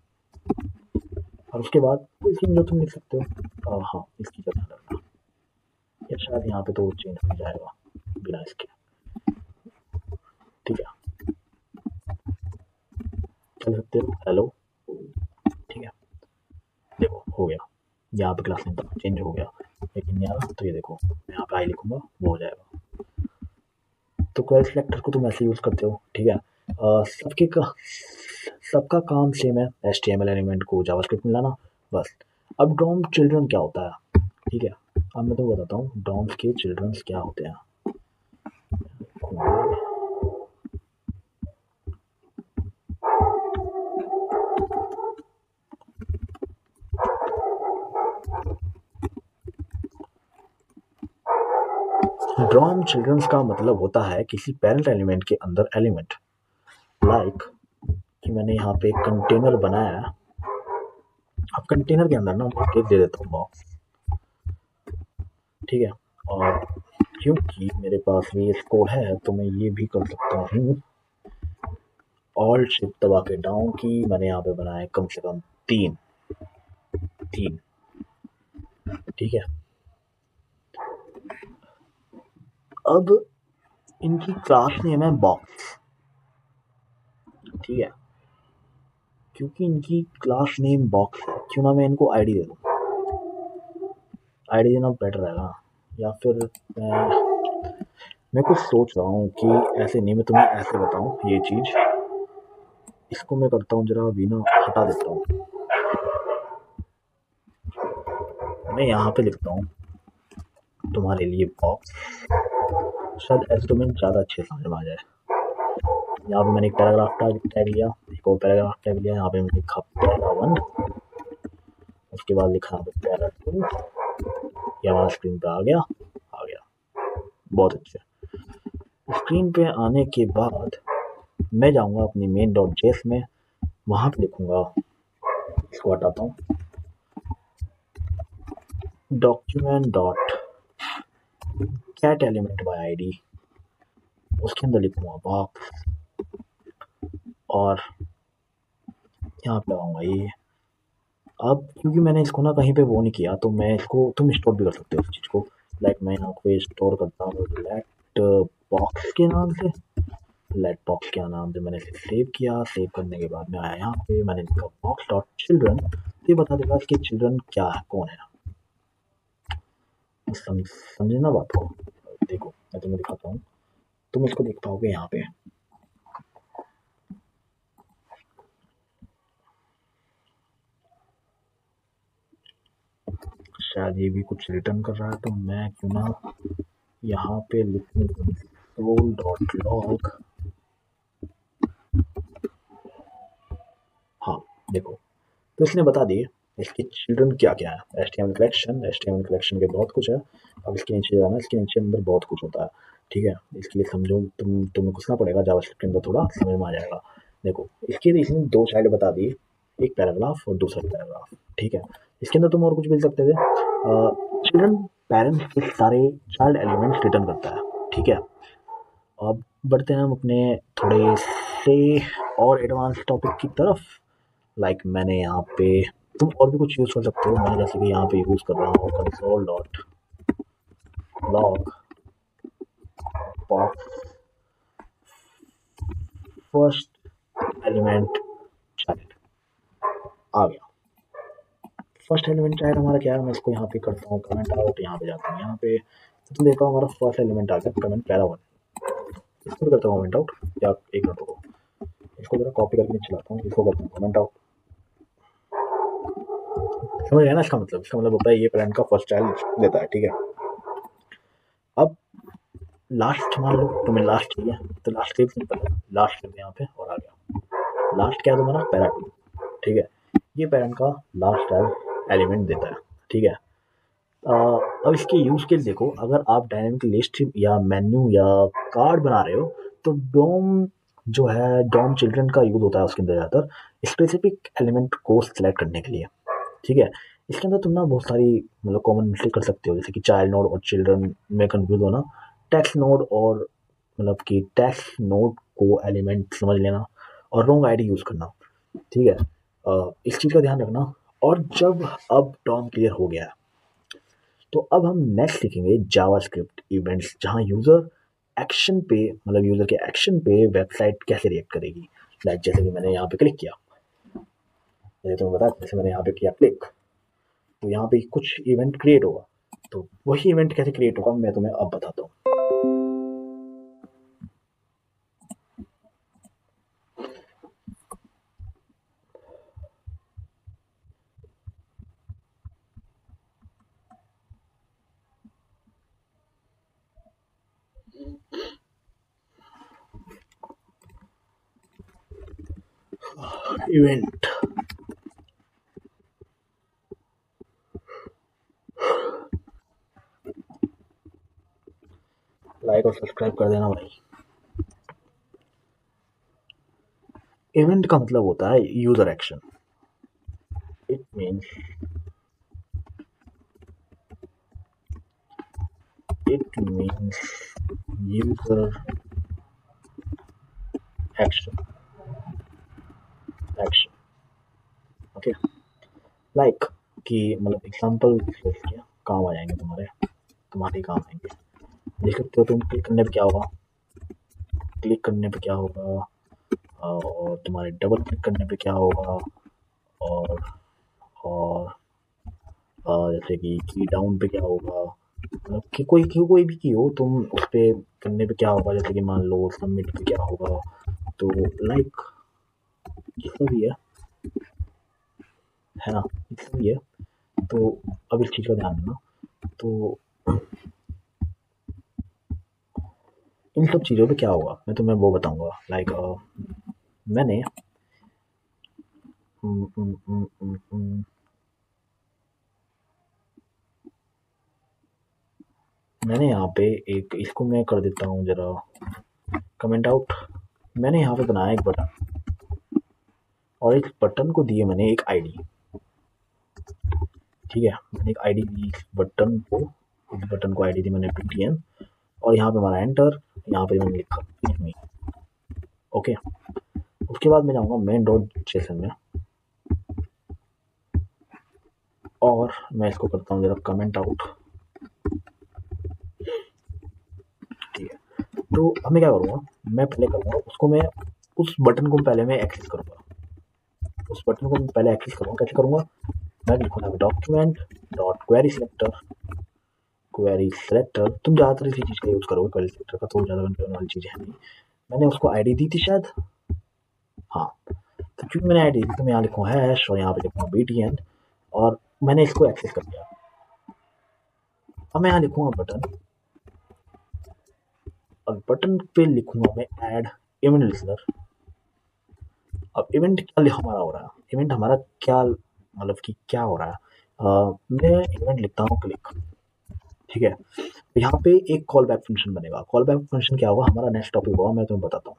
और उसके बाद इसमें जो तुम लिख सकते हो, हाँ इसकी का ध्यान रखना, या शायद यहाँ पे तो चेंज हो जाएगा बिना इसके, ठीक है। चल सकते हो हेलो, ठीक है। देखो हो गया, यहाँ पे क्लास नेम चेंज हो गया, लेकिन नहीं आ रहा, तो ये देखो मैं यहाँ पे आई लिखूंगा वो हो जाएगा। तो क्वेरी सिलेक्टर को तुम ऐसे यूज़ करते हो, ठीक है। सबका काम सेम है, HTML एलिमेंट को जावास्क्रिप्ट में लाना, बस। अब डॉम चिल्ड्रन क्या होता है, ठीक है। अब मैं तो बताता हूँ डॉम्स के चिल्ड्रंस क्या होते हैं। डॉम चिल्ड्रंस का मतलब होता है किसी पेरेंट एलिमेंट के अंदर एलिमेंट, लाइक कि मैंने यहाँ पे एक कंटेनर बनाया है। अब कंटेनर के अंदर ना मैं एक दे देता हूँ बॉक्स, ठीक है। और क्योंकि मेरे पास VS कोड है तो मैं ये भी कर सकता हूँ, ऑल्ट शिफ्ट दबा के डाउन की, मैंने यहाँ पे बनाया कम से कम तीन तीन, ठीक है। अब इनकी क्लास नेम है बॉक्स, ठीक है। क्योंकि इनकी क्लास नेम बॉक्स है, क्यों ना मैं इनको आईडी दे दूँ, आईडी देना बेटर रहेगा। या फिर मैं कुछ सोच रहा हूँ कि ऐसे नहीं, मैं तुम्हें ऐसे बताऊँ ये चीज़, इसको मैं करता हूँ जरा अभी ना हटा देता हूँ, मैं यहाँ पे लिखता हूँ तुम्हारे लिए बॉक्स, शायद ऐसे तुम्हें ज़्यादा अच्छे समझ में आ जाए। यहाँ पे मैंने एक पैराग्राफ टैग लिया, एक और पैराग्राफ टैग लिया, यहाँ पे मैंने लिखा पैरा 1, उसके बाद लिखा यहाँ पे पैरा 2, ये हमारा स्क्रीन पे आ गया, बहुत अच्छे। स्क्रीन पे आने के बाद मैं जाऊँगा अपनी मेन डॉट जेएस में, वहाँ पे लिखूँगा, इसको हटाता हूँ, document dot get element bye ID, उसके अंदर लिखूँगा बॉक्स, और यहाँ पे लगाऊँगा ये। अब क्योंकि मैंने इसको ना कहीं पे वो नहीं किया, तो मैं इसको, तुम स्टोर भी कर सकते हो इस चीज़ को, लाइक मैं यहाँ पे स्टोर करता हूँ लेट बॉक्स के नाम से, लेट बॉक्स के नाम से मैंने इसे सेव किया। सेव करने के बाद मैं आया यहाँ पे, मैंने लिखा बॉक्स डॉट चिल्ड्रन, तो ये बता देगा कि चिल्ड्रन क्या है, कौन है। समझे ना बात को, देखो मैं तुम्हें दिखाता हूँ, तुम इसको देख पाओगे यहाँ पे। शायद ये भी कुछ रिटर्न कर रहा है, तो मैं क्यों ना यहाँ पे लिखूँ console.log। हाँ देखो, तो इसने बता दिए इसके चिल्ड्रन क्या क्या है। HTML कलेक्शन के बहुत कुछ है। अब इसके नीचे जाना, इसके नीचे अंदर बहुत कुछ होता है, ठीक है। इसके लिए समझो, तुम्हें घुसना पड़ेगा जावास्क्रिप्ट के अंदर, थोड़ा समझ में आ जाएगा। देखो इसने दो चाइल्ड बता दिए, एक पैराग्राफ और दूसरा पैराग्राफ, ठीक है। इसके अंदर तुम और कुछ भी लिख सकते थे। चिल्ड्रन पेरेंट्स के सारे चाइल्ड एलिमेंट्स रिटर्न करता है, ठीक है। अब बढ़ते हैं हम अपने थोड़े से और एडवांस टॉपिक की तरफ। लाइक मैंने यहाँ पे, तुम और भी कुछ यूज़ कर सकते हो। मैं जैसे कि यहाँ पे यूज़ कर रहा हूँ console.log फर्स्ट एलिमेंट चाइल्ड आ गया। फर्स्ट एलिमेंट चाइल्ड हमारा क्या है, मैं इसको यहाँ पे करता हूँ कमेंट आउट, यहाँ पे जाता हूँ, यहाँ पे तो तुम देखो हमारा फर्स्ट एलिमेंट आ गया, कमेंट पैरा 1। इसको भी करता हूँ कमेंट आउट, या एक मिनट रुको, इसको जरा कॉपी करके चलाता हूँ, इसको करता हूँ कमेंट आउट। समझ गया ना इसका मतलब? इसका मतलब होता है ये पेरेंट का फर्स्ट चाइल्ड देता है, ठीक है। अब लास्ट, मान लो तुम्हें लास्ट चाहिए, तो लास्ट से सिंपल है, लास्ट कर यहाँ पे और आ गया। लास्ट क्या है तुम्हारा? पैरा 2, ठीक है। ये पेरेंट का लास्ट चाइल्ड एलिमेंट देता है, ठीक है। अब इसके यूज केस देखो, अगर आप डायनेमिक लिस्ट या मेन्यू या कार्ड बना रहे हो, तो डोम जो है, डोम चिल्ड्रन का यूज होता है उसके अंदर ज़्यादातर स्पेसिफिक एलिमेंट को सिलेक्ट करने के लिए, ठीक है। इसके अंदर तुम ना बहुत सारी मतलब कॉमन कर सकते हो, जैसे कि चाइल्ड नोड और चिल्ड्रन में कंफ्यूज होना, टेक्स्ट नोड और मतलब कि टेक्स्ट नोड को एलिमेंट समझ लेना, और रॉन्ग आईडी यूज़ करना, ठीक है। इस चीज़ का ध्यान रखना। और जब अब डॉम क्लियर हो गया, तो अब हम नेक्स्ट सीखेंगे जावास्क्रिप्ट इवेंट्स, जहाँ यूज़र एक्शन पे, मतलब यूज़र के एक्शन पे वेबसाइट कैसे रिएक्ट करेगी। लाइक जैसे कि मैंने यहाँ पे क्लिक किया, जैसे तुम्हें बता, जैसे मैंने यहाँ पे किया क्लिक, तो यहाँ पे कुछ इवेंट क्रिएट होगा। तो वही इवेंट कैसे क्रिएट होगा मैं तुम्हें अब बताता हूँ। इवेंट, लाइक और सब्सक्राइब कर देना भाई। इवेंट का मतलब होता है user action. It means user action, okay. Like कि मतलब एग्जांपल क्या काम आ जाएंगे तुम्हारे काम आएंगे। देख सकते हो तुम क्लिक करने पे क्या होगा, क्लिक करने पे क्या होगा, और तुम्हारे डबल क्लिक करने पे क्या होगा, और जैसे कि की डाउन पे क्या होगा, मतलब कि कोई भी की हो तुम उस पे करने पे क्या होगा, जैसे कि मान लो सबमिट पे क्या होगा। तो लाइक जितना भी है ना, जितना भी है। तो अब इस चीज़ का ध्यान रखना। तो इन सब चीज़ों पे क्या होगा मैं तुम्हें वो बताऊंगा। लाइक मैंने उम, उम, उम, उम, उम, मैंने यहाँ पे एक, इसको मैं कर देता हूँ जरा कमेंट आउट। मैंने यहाँ पे बनाया एक बटन, और इस बटन को दिए मैंने एक आईडी, ठीक है। मैंने एक आईडी दी इस बटन को, इस बटन को आईडी दी मैंने PTN, और यहाँ पे हमारा एंटर, यहाँ पे मैंने लिखा मी, ओके। उसके बाद मैं जाऊँगा मेन डॉट जेसन में, और मैं इसको करता हूँ जरा कमेंट आउट, ठीक है। तो अब मैं क्या करूँगा, मैं पहले करूँगा उसको, मैं उस बटन को पहले मैं एक्सेस करूँगा, उस बटन को मैं पहले एक्सेस करूँगा। कैसे करूँगा, मैं लिखूँगा document dot query selector query selector, तुम ज़्यादातर इसी चीज़ का यूज़ करोगे, क्वेरी सेलेक्टर का तो ज़्यादा कंफ्यूजन वाली चीज़ है नहीं। मैंने उसको आईडी दी थी शायद, हाँ, तो क्योंकि मैंने आईडी दी तो मैं यहाँ लिखूँगा हैश और यहाँ पे लिखूँगा btn और मैंने इसको एक्सेस कर लिया। अब मैं यहाँ लिखूँगा बटन और बटन पे लिखूँगा मैं ऐड इवेंट लिस्नर। अब इवेंट क्या हमारा हो रहा है, इवेंट हमारा क्या मतलब कि क्या हो रहा है, मैं इवेंट लिखता हूँ क्लिक, ठीक है। तो यहाँ पे एक कॉल बैक फंक्शन बनेगा। कॉल बैक फंक्शन क्या होगा, हमारा नेक्स्ट टॉपिक होगा, मैं तुम्हें बताता हूँ।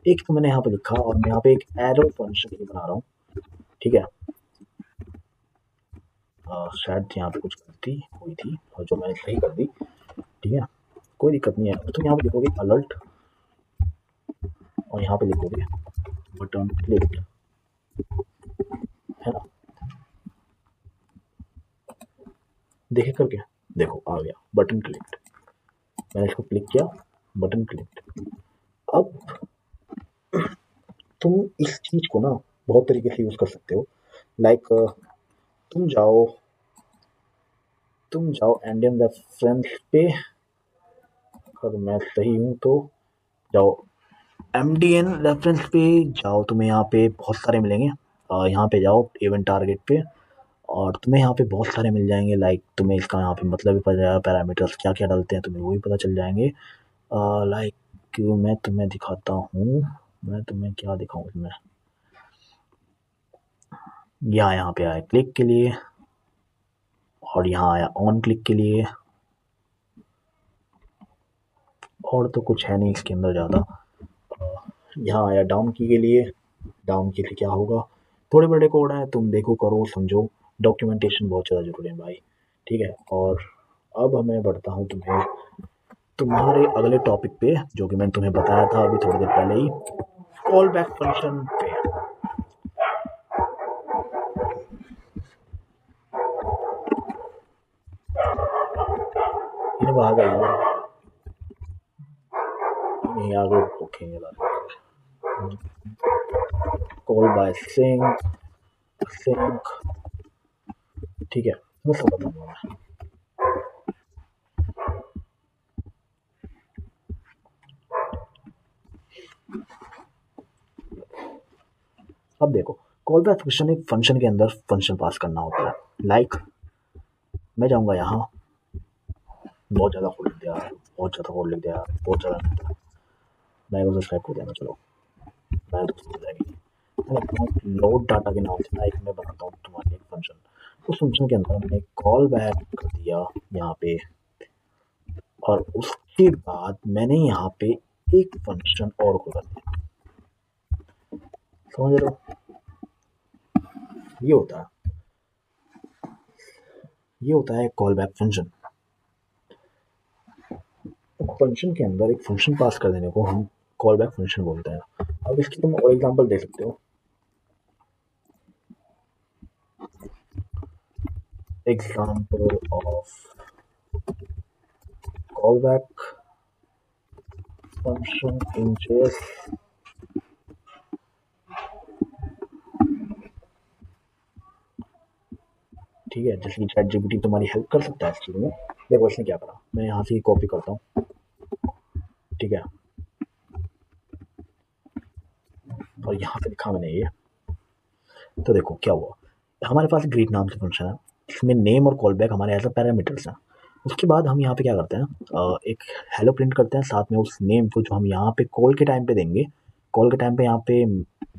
एक तो मैंने यहाँ पे लिखा और मैं यहाँ पे एक एरो फंक्शन ही बना रहा हूँ, ठीक है। शायद यहाँ पे कुछ गलती हुई थी और जो मैंने सही कर दी, ठीक है, कोई दिक्कत नहीं है। तो यहाँ पे लिखोगे अलर्ट और यहाँ पे लिखोगे बटन क्लिक, है ना, देखे करके, देखो आ गया बटन क्लिक, मैंने इसको क्लिक किया, बटन क्लिक। अब तुम इस चीज को ना बहुत तरीके से यूज कर सकते हो, लाइक तुम जाओ इंडियन रेफरेंस पे, अगर मैं सही हूँ तो जाओ MDN रेफरेंस पे जाओ, तुम्हें यहाँ पे बहुत सारे मिलेंगे। यहाँ पे जाओ इवेंट टारगेट पे और तुम्हें यहाँ पे बहुत सारे मिल जाएंगे, लाइक तुम्हें इसका यहाँ पे मतलब भी पता जाएगा, पैरामीटर्स क्या क्या डालते हैं तुम्हें वो भी पता चल जाएंगे। लाइक मैं तुम्हें दिखाता हूँ, मैं तुम्हें क्या दिखाऊँ इसमें, यहाँ पे आया क्लिक के लिए और यहाँ आया ऑन क्लिक के लिए, और तो कुछ है नहीं इसके अंदर ज़्यादा। यहाँ आया डाउन की के लिए, डाउन की क्या होगा, थोड़े बड़े कोड हैं, तुम देखो करो समझो, डॉक्यूमेंटेशन बहुत ज़्यादा जरूरी है भाई, ठीक है। और अब मैं बढ़ता हूँ तुम्हारे अगले टॉपिक पे, जो कि मैंने तुम्हें बताया था अभी थोड़ी देर पहले ही, कॉल बैक फंक्शन पे। इन्हें आ गई नहीं आगे रखेंगे, कॉल बाय सिंक, ठीक है, मैं सब बताऊंगा मैं। अब देखो, कॉल बैक फंक्शन एक फंक्शन के अंदर फंक्शन पास करना होता है। लाइक मैं जाऊंगा यहाँ, बहुत ज़्यादा कोड लिख दिया, बहुत ज़्यादा कोड लिख दिया, बहुत ज़्यादा, मैं उसे सब्सक्राइब कर देना, चलो मैं तो समझ जाएगी। लोड डाटा के नाम से ना एक मैं बनाता हूँ तुम्हारे एक फंक्शन, उस फंक्शन के अंदर मैंने कॉल बैक कर दिया यहाँ पे, और उसके बाद मैंने यहाँ पे एक फंक्शन और को कर दिया, समझ रहे हो, ये होता है, ये होता है कॉल बैक फंक्शन। फंक्शन के अंदर एक फंक्शन पास कर देने को हम कॉल बैक फंक्शन बोलते हैं। अब इसकी तुम और एग्जांपल दे सकते हो, example of call back function in JS, ठीक है, जैसे कि ChatGPT तुम्हारी हेल्प कर सकता है इस चीज़ में। देखो इसने क्या करा, मैं यहाँ से ही कॉपी करता हूँ, ठीक है, और यहाँ पे लिखा मैंने ये, तो देखो क्या हुआ, हमारे पास ग्रीट नाम से फंक्शन है, इसमें नेम और कॉल बैक हमारे एज अ पैरामीटर्स हैं। उसके बाद हम यहाँ पे क्या करते हैं, एक हेलो प्रिंट करते हैं, साथ में उस नेम को जो हम यहाँ पे कॉल के टाइम पे देंगे, कॉल के टाइम पे यहाँ पे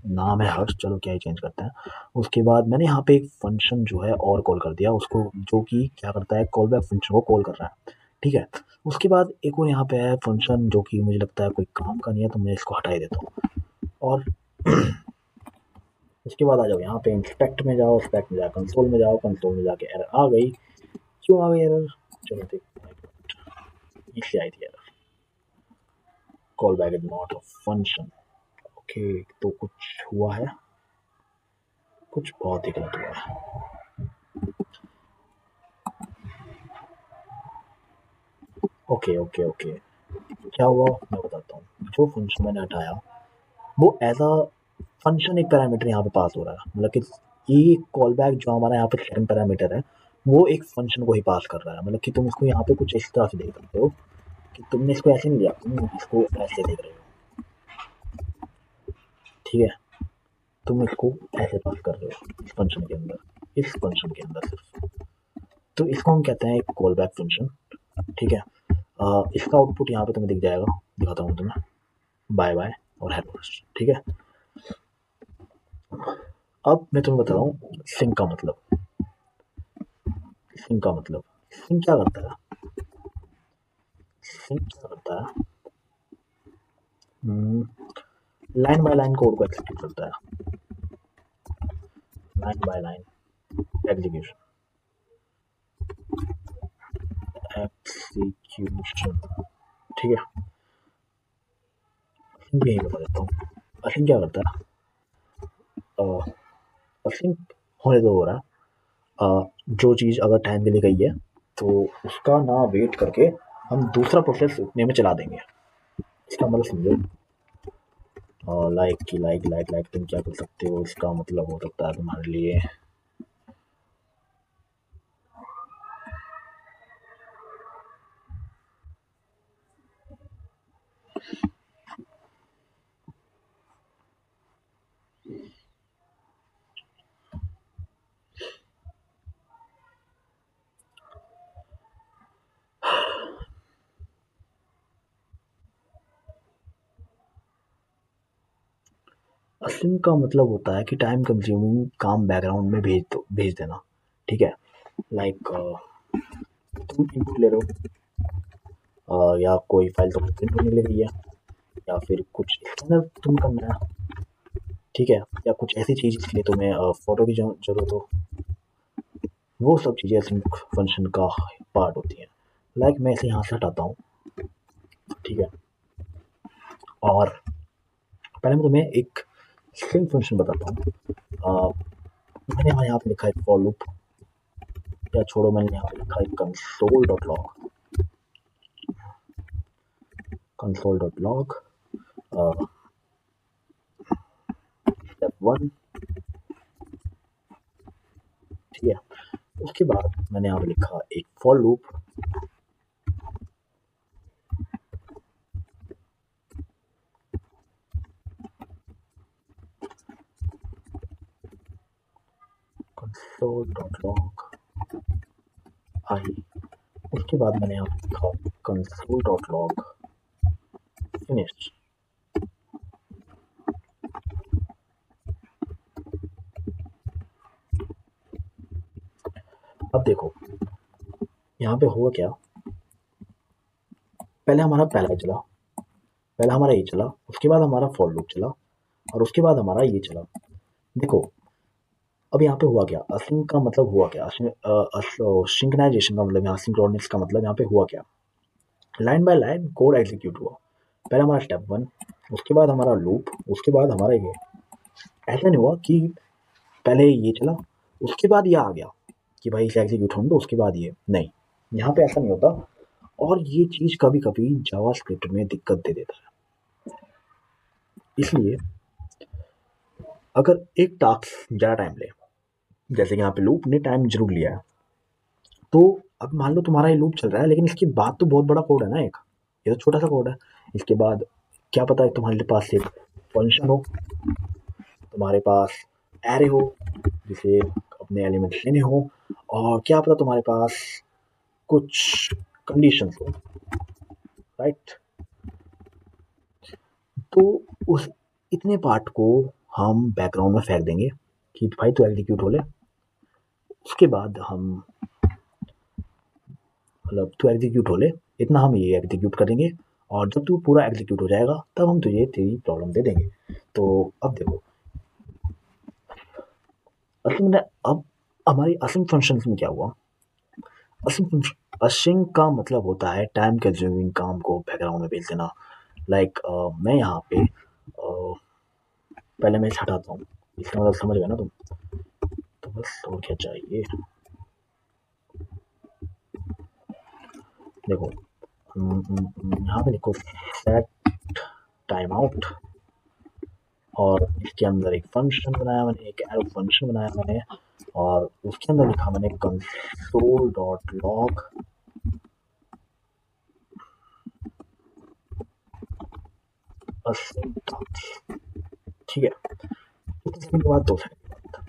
नाम है हर्ष, चलो क्या ही चेंज करते हैं। उसके बाद मैंने यहाँ पे एक फंक्शन जो है और कॉल कर दिया उसको, जो कि क्या करता है, कॉल बैक फंक्शन को कॉल कर रहा है, ठीक है। उसके बाद एक और यहाँ पे है फंक्शन जो कि मुझे लगता है कोई काम का नहीं है, तो मैं इसको हटा ही देता हूँ। और उसके बाद आ जाओ यहाँ पे इंस्पेक्ट में जाओ, इंस्पेक्ट में जाओ कंसोल में जाओ, कंसोल में जाके एरर आ गई, क्यों आ गई एरर, चलो देखते हैं, इससे आई थी error, call back is not a function, okay, तो कुछ हुआ है, कुछ बहुत ही गलत हुआ है। ओके ओके ओके, क्या हुआ मैं बताता हूँ, जो फंक्शन मैंने हटाया वो एज अ फंक्शन एक पैरामीटर यहाँ पे पास हो रहा है, मतलब कि ये कॉल बैक जो हमारा यहाँ पे सेकंड पैरामीटर है वो एक फंक्शन को ही पास कर रहा है। मतलब कि तुम इसको यहाँ पे कुछ इस तरह से देख सकते हो कि तुमने इसको ऐसे नहीं लिया, तुम इसको ऐसे देख रहे हो, ठीक है। तुम इसको ऐसे पास कर रहे हो इस फंक्शन के अंदर, इस फंक्शन के अंदर सिर्फ। तो इसको हम कहते हैं एक कॉल बैक फंक्शन, ठीक है। इसका आउटपुट यहाँ पे तुम्हें दिख जाएगा, दिखाता हूँ तुम्हें, बाय बाय और हेलो, ठीक है। अब मैं तुम्हें बता रहा हूँ सिंक का मतलब। सिंक का मतलब, सिंक क्या करता है, सिंक क्या करता है, लाइन बाय लाइन कोड को एक्सिक्यूट करता है, line by line execution, execution, ठीक है। सिंक यही बता देता हूँ। सिंक क्या करता है, सिंक होने तो हो रहा है, जो चीज़ अगर टाइम के लिए गई है तो उसका ना वेट करके हम दूसरा प्रोसेस उतने में चला देंगे। इसका मतलब समझो, लाइक की लाइक लाइक लाइक तुम क्या कर सकते हो, इसका मतलब हो सकता है तुम्हारे लिए सिंक का मतलब होता है कि टाइम कंज्यूमिंग काम बैकग्राउंड में भेज देना, ठीक है। लाइक तुम इनपुट ले रहे हो, या कोई फाइल तो प्रिंट होने ले रही है, या फिर कुछ स्कैनर तुम करना है, ठीक है, या कुछ ऐसी चीज़ इसके लिए तुम्हें फोटो की जरूरत हो, वो सब चीज़ें सिंक फंक्शन का पार्ट होती हैं। लाइक मैं इसे यहाँ से हटाता हूँ, ठीक है। और पहले मैं तुम्हें एक सिंक फंक्शन बताता हूँ। मैंने यहाँ पे लिखा है फॉर लूप, या छोड़ो, मैंने यहाँ पे लिखा है console dot log, console dot log step 1, ठीक है। उसके बाद मैंने यहाँ पे लिखा एक for loop, console dot log I. उसके बाद मैंने यहाँ पे लिखा कंसोल डॉट लॉग फिनिश। अब देखो यहाँ पे हुआ क्या, पहले हमारा पहला चला, पहला हमारा ये चला, उसके बाद हमारा फॉर लूप चला, और उसके बाद हमारा ये चला। देखो अब यहाँ पे हुआ क्या, असिंक का मतलब हुआ क्या, सिंक्रोनाइजेशन का मतलब, यहाँ सिंक्रोनिक्स का मतलब यहाँ पे हुआ क्या, line by line code execute हुआ। पहले हमारा स्टेप 1, उसके बाद हमारा लूप, उसके बाद हमारा ये। ऐसा नहीं हुआ कि पहले ये चला उसके बाद ये आ गया कि भाई इसे एग्जीक्यूट होने दो उसके बाद ये, नहीं, यहाँ पे ऐसा नहीं होता। और ये चीज़ कभी कभी जावास्क्रिप्ट में दिक्कत दे देता है। इसलिए अगर एक टास्क ज़्यादा टाइम ले, जैसे कि यहाँ पे लूप ने टाइम जरूर लिया है, तो अब मान लो तुम्हारा ये लूप चल रहा है, लेकिन इसके बाद तो बहुत बड़ा कोड है ना एक, ये तो छोटा सा कोड है। इसके बाद क्या पता है तुम्हारे पास एक फंक्शन हो, तुम्हारे पास एरे हो जिसे अपने एलिमेंट्स लेने हो, और क्या पता तुम्हारे पास कुछ कंडीशंस हो, राइट। तो उस इतने पार्ट को हम बैकग्राउंड में फेंक देंगे कि भाई तो एग्जीक्यूट हो ले। उसके बाद हम मतलब तू एग्जीक्यूट हो ले, इतना हम ये एग्जीक्यूट करेंगे, और जब तू पूरा एग्जीक्यूट हो जाएगा तब हम तुझे तेरी प्रॉब्लम दे देंगे। तो अब देखो असल में अब हमारी असिंक फंक्शन में क्या हुआ, असिंक का मतलब होता है टाइम कंज्यूमिंग काम को बैकग्राउंड में भेज देना। लाइक मैं यहाँ पे पहले मैं इसे हटाता हूँ, इसका मतलब समझ गया ना तुम, तो बस और क्या चाहिए। देखो यहाँ पे लिखो सेट टाइम आउट, और इसके अंदर एक फंक्शन बनाया मैंने, एक एरो फंक्शन बनाया मैंने, और उसके अंदर लिखा मैंने console dot log async dots, ठीक है। कितने सेकंड के बाद, 2 सेकंड के बाद।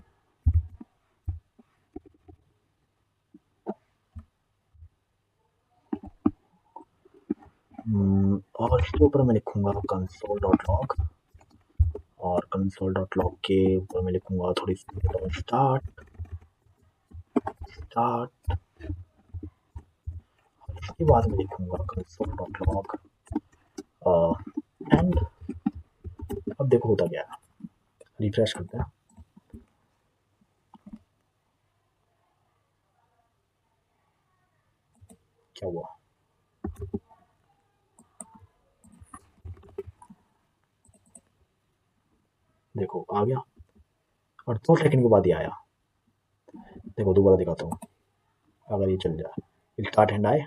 और इसके ऊपर मैं लिखूंगा कंसोल डॉट लॉग, और कंसोल डॉट लॉग के ऊपर मैं लिखूंगा थोड़ी सी स्टार्ट स्टार्ट। इसके बाद मैं लिखूंगा कंसोल डॉट लॉग एंड। अब देखो होता क्या है, रिफ्रेश करते हैं। क्या हुआ, देखो आ गया, और 2 सेकंड के बाद ही आया। देखो दोबारा दिखाता हूँ, अगर ये चल जाए स्टार्ट एंड आए,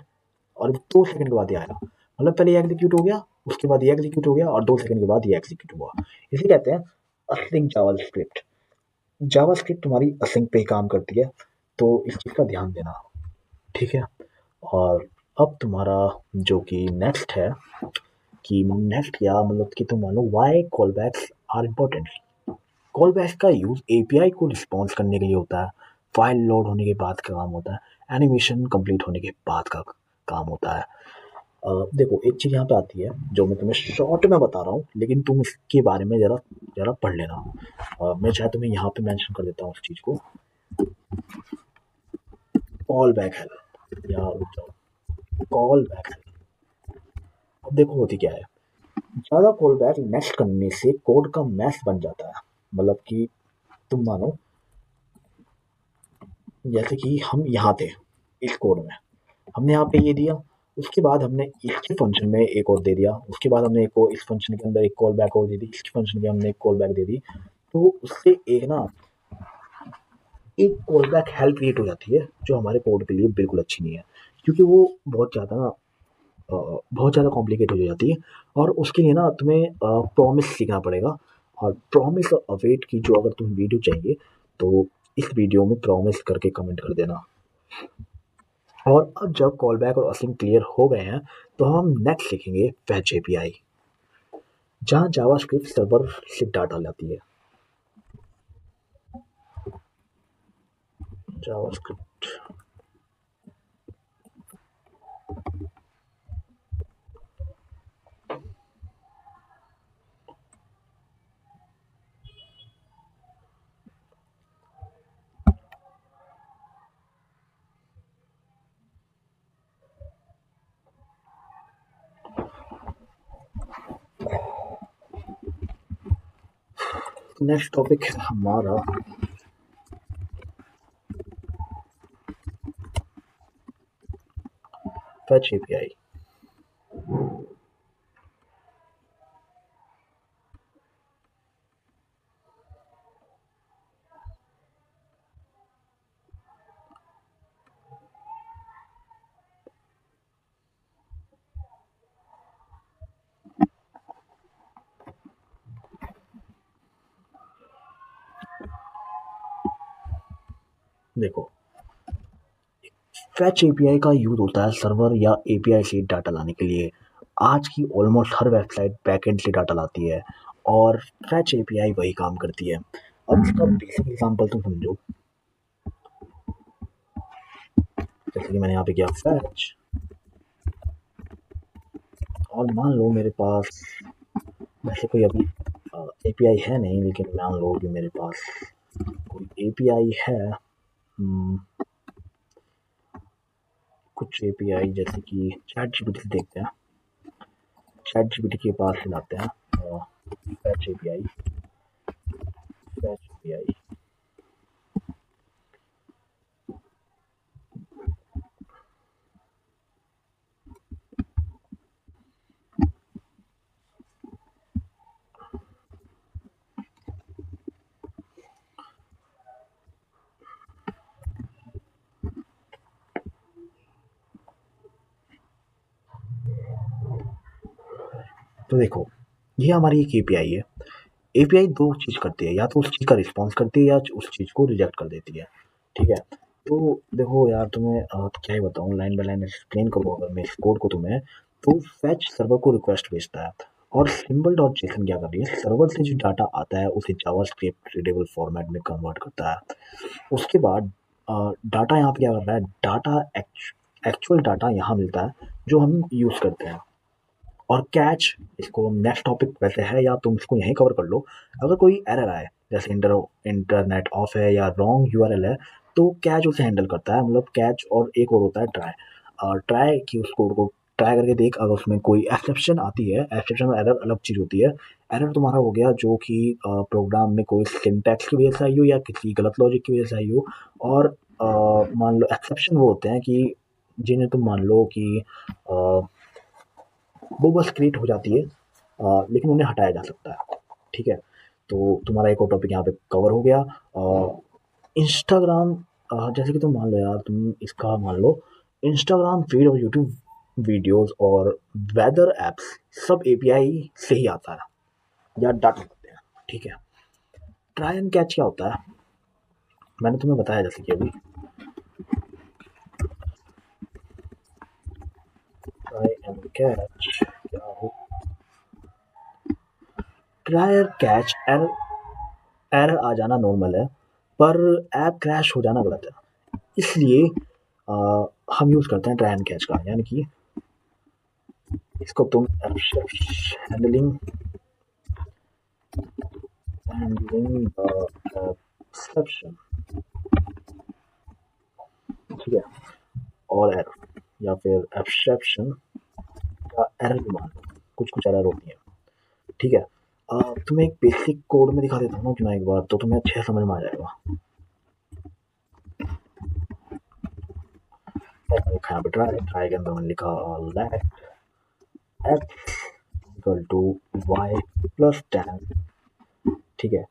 और 2 सेकंड के बाद ही आया, मतलब पहले ये एग्जीक्यूट हो गया, उसके बाद ये एग्जीक्यूट हो गया, और 2 सेकंड के बाद ये एग्जीक्यूट हुआ। इसे कहते हैं असिंक जावास्क्रिप्ट। जावास्क्रिप्ट तुम्हारी असिंक पे ही काम करती है, तो इस चीज़ का ध्यान देना, ठीक है। और अब तुम्हारा जो कि नेक्स्ट है, कि नेक्स्ट या मतलब कि तुम मानो why callbacks are important. Callback का यूज़ एपीआई को रिस्पॉन्स करने के लिए होता है, फाइल लोड होने के बाद का काम होता है, एनिमेशन कंप्लीट होने के बाद का काम होता है। देखो एक चीज़ यहाँ पे आती है जो मैं तुम्हें शॉर्ट में बता रहा हूँ, लेकिन तुम इसके बारे में ज़रा ज़रा पढ़ लेना। मैं चाहे तुम्हें यहाँ पे मेंशन कर देता हूँ उस चीज़ को, कॉल बैक है, या रुक जाओ, कॉल बैक है। अब देखो होती क्या है, ज़्यादा कॉल बैक नेक्स्ट करने से कोड का मैस बन जाता है। मतलब कि तुम मानो जैसे कि हम यहाँ थे इस कोड में, हमने यहाँ पे ये दिया, उसके बाद हमने इसके फंक्शन में एक और दे दिया, उसके बाद हमने एक और इस फंक्शन के अंदर एक कॉल बैक और दे दी, इसके फंक्शन में हमने एक कॉल बैक दे दी। तो उससे एक ना एक कॉल बैक हेल्प क्रिएट हो जाती है, जो हमारे कोड के लिए बिल्कुल अच्छी नहीं है, क्योंकि वो बहुत ज़्यादा ना बहुत ज़्यादा कॉम्प्लिकेट हो जाती है। और उसके लिए ना तुम्हें प्रॉमिस सीखना पड़ेगा, और प्रॉमिस और अवेट की जो अगर तुम्हें वीडियो चाहिए, तो इस वीडियो में प्रॉमिस करके कमेंट कर देना। और अब जब कॉल बैक और असिंक क्लियर हो गए हैं, तो हम नेक्स्ट सीखेंगे फैच एपीआई, जहाँ जावास्क्रिप्ट सर्वर से डाटा लाती है। जावास्क्रिप्ट, नेक्स्ट टॉपिक है हमारा फैच एपीआई। देखो फैच एपीआई का यूज होता है सर्वर या एपीआई से डाटा लाने के लिए। आज की ऑलमोस्ट हर वेबसाइट बैकएंड से डाटा लाती है, और फैच एपीआई वही काम करती है। अब इसका बेसिक एग्जांपल तुम समझो, जैसे कि मैंने यहाँ पे किया फैच, और मान लो मेरे पास वैसे कोई अभी एपीआई है नहीं, लेकिन मान लो कि मेरे पास कोई एपीआई है। हम्म, कुछ एपीआई जैसे कि चैट जीपीटी से देखते हैं, चैट जीपीटी के पास से लाते हैं फैच एपीआई, फैच एपीआई। तो देखो ये हमारी एक एपीआई है, एपीआई दो चीज़ करती है, या तो उस चीज़ का रिस्पॉन्स करती है या उस चीज़ को रिजेक्ट कर देती है। ठीक है, तो देखो यार तुम्हें तो क्या ही बताऊँ, लाइन बाय लाइन एक्सप्लेन करूँ अगर मैं इस कोड को तुम्हें, तो फैच सर्वर को रिक्वेस्ट भेजता है और सिंबल डॉट जेसन क्या कर रही है, सर्वर से जो डाटा आता है उसे जावास्क्रिप्ट रीडेबल फॉर्मेट में कन्वर्ट करता है। उसके बाद डाटा यहाँ पे क्या कर रहा है, डाटा एक्चुअल डाटा यहाँ मिलता है जो हम यूज़ करते हैं। और कैच, इसको नेक्स्ट टॉपिक वैसे है या तुम इसको यहीं कवर कर लो। अगर कोई एरर आए जैसे इंटरनेट ऑफ है या रॉन्ग यूआरएल है, तो कैच उसे हैंडल करता है। मतलब कैच और एक और होता है ट्राई। और ट्राई की उस कोड को ट्राई करके देख, अगर उसमें कोई एक्सेप्शन आती है, एक्सेप्शन और एरर अलग चीज़ होती है। एरर तुम्हारा हो गया जो कि प्रोग्राम में कोई सिंटैक्स की वजह से आई हो या किसी गलत लॉजिक की वजह से आई हो। और मान लो एक्सेप्शन वो होते हैं कि जिन्हें तुम मान लो कि वो बस क्रिएट हो जाती है, लेकिन उन्हें हटाया जा सकता है। ठीक है, तो तुम्हारा एक और टॉपिक यहाँ पे कवर हो गया। इंस्टाग्राम, जैसे कि तुम मान लो यार, तुम इसका मान लो इंस्टाग्राम फीड और यूट्यूब वीडियोस और वेदर एप्स सब एपीआई से ही आता है या डाटा करते हैं। ठीक है, ट्राई एंड कैच क्या होता है, मैंने तुम्हें बताया जैसे कि अभी ट्राई एंड कैच क्या हो। ट्राई और कैच, एरर आ जाना नॉर्मल है, पर ऐप क्रैश हो जाना गलत है। इसलिए अ, हम यूज़ करते हैं ट्राई एंड कैच का, यानी कि इसको तुम हैंडलिंग हैंडलिंग एक्सेप्शन, ठीक है, और एरर या फिर एक्सेप्शन का एरर भी मान लो, कुछ कुछ एरर होती है। ठीक है, तुम्हें एक बेसिक कोड में दिखा देता हूँ ना कि मैं एक बार, तो तुम्हें अच्छे से समझ में आ जाएगा। यहाँ पे ट्राई ट्राई के अंदर मैंने लिखा let X equal to Y plus 10। ठीक है,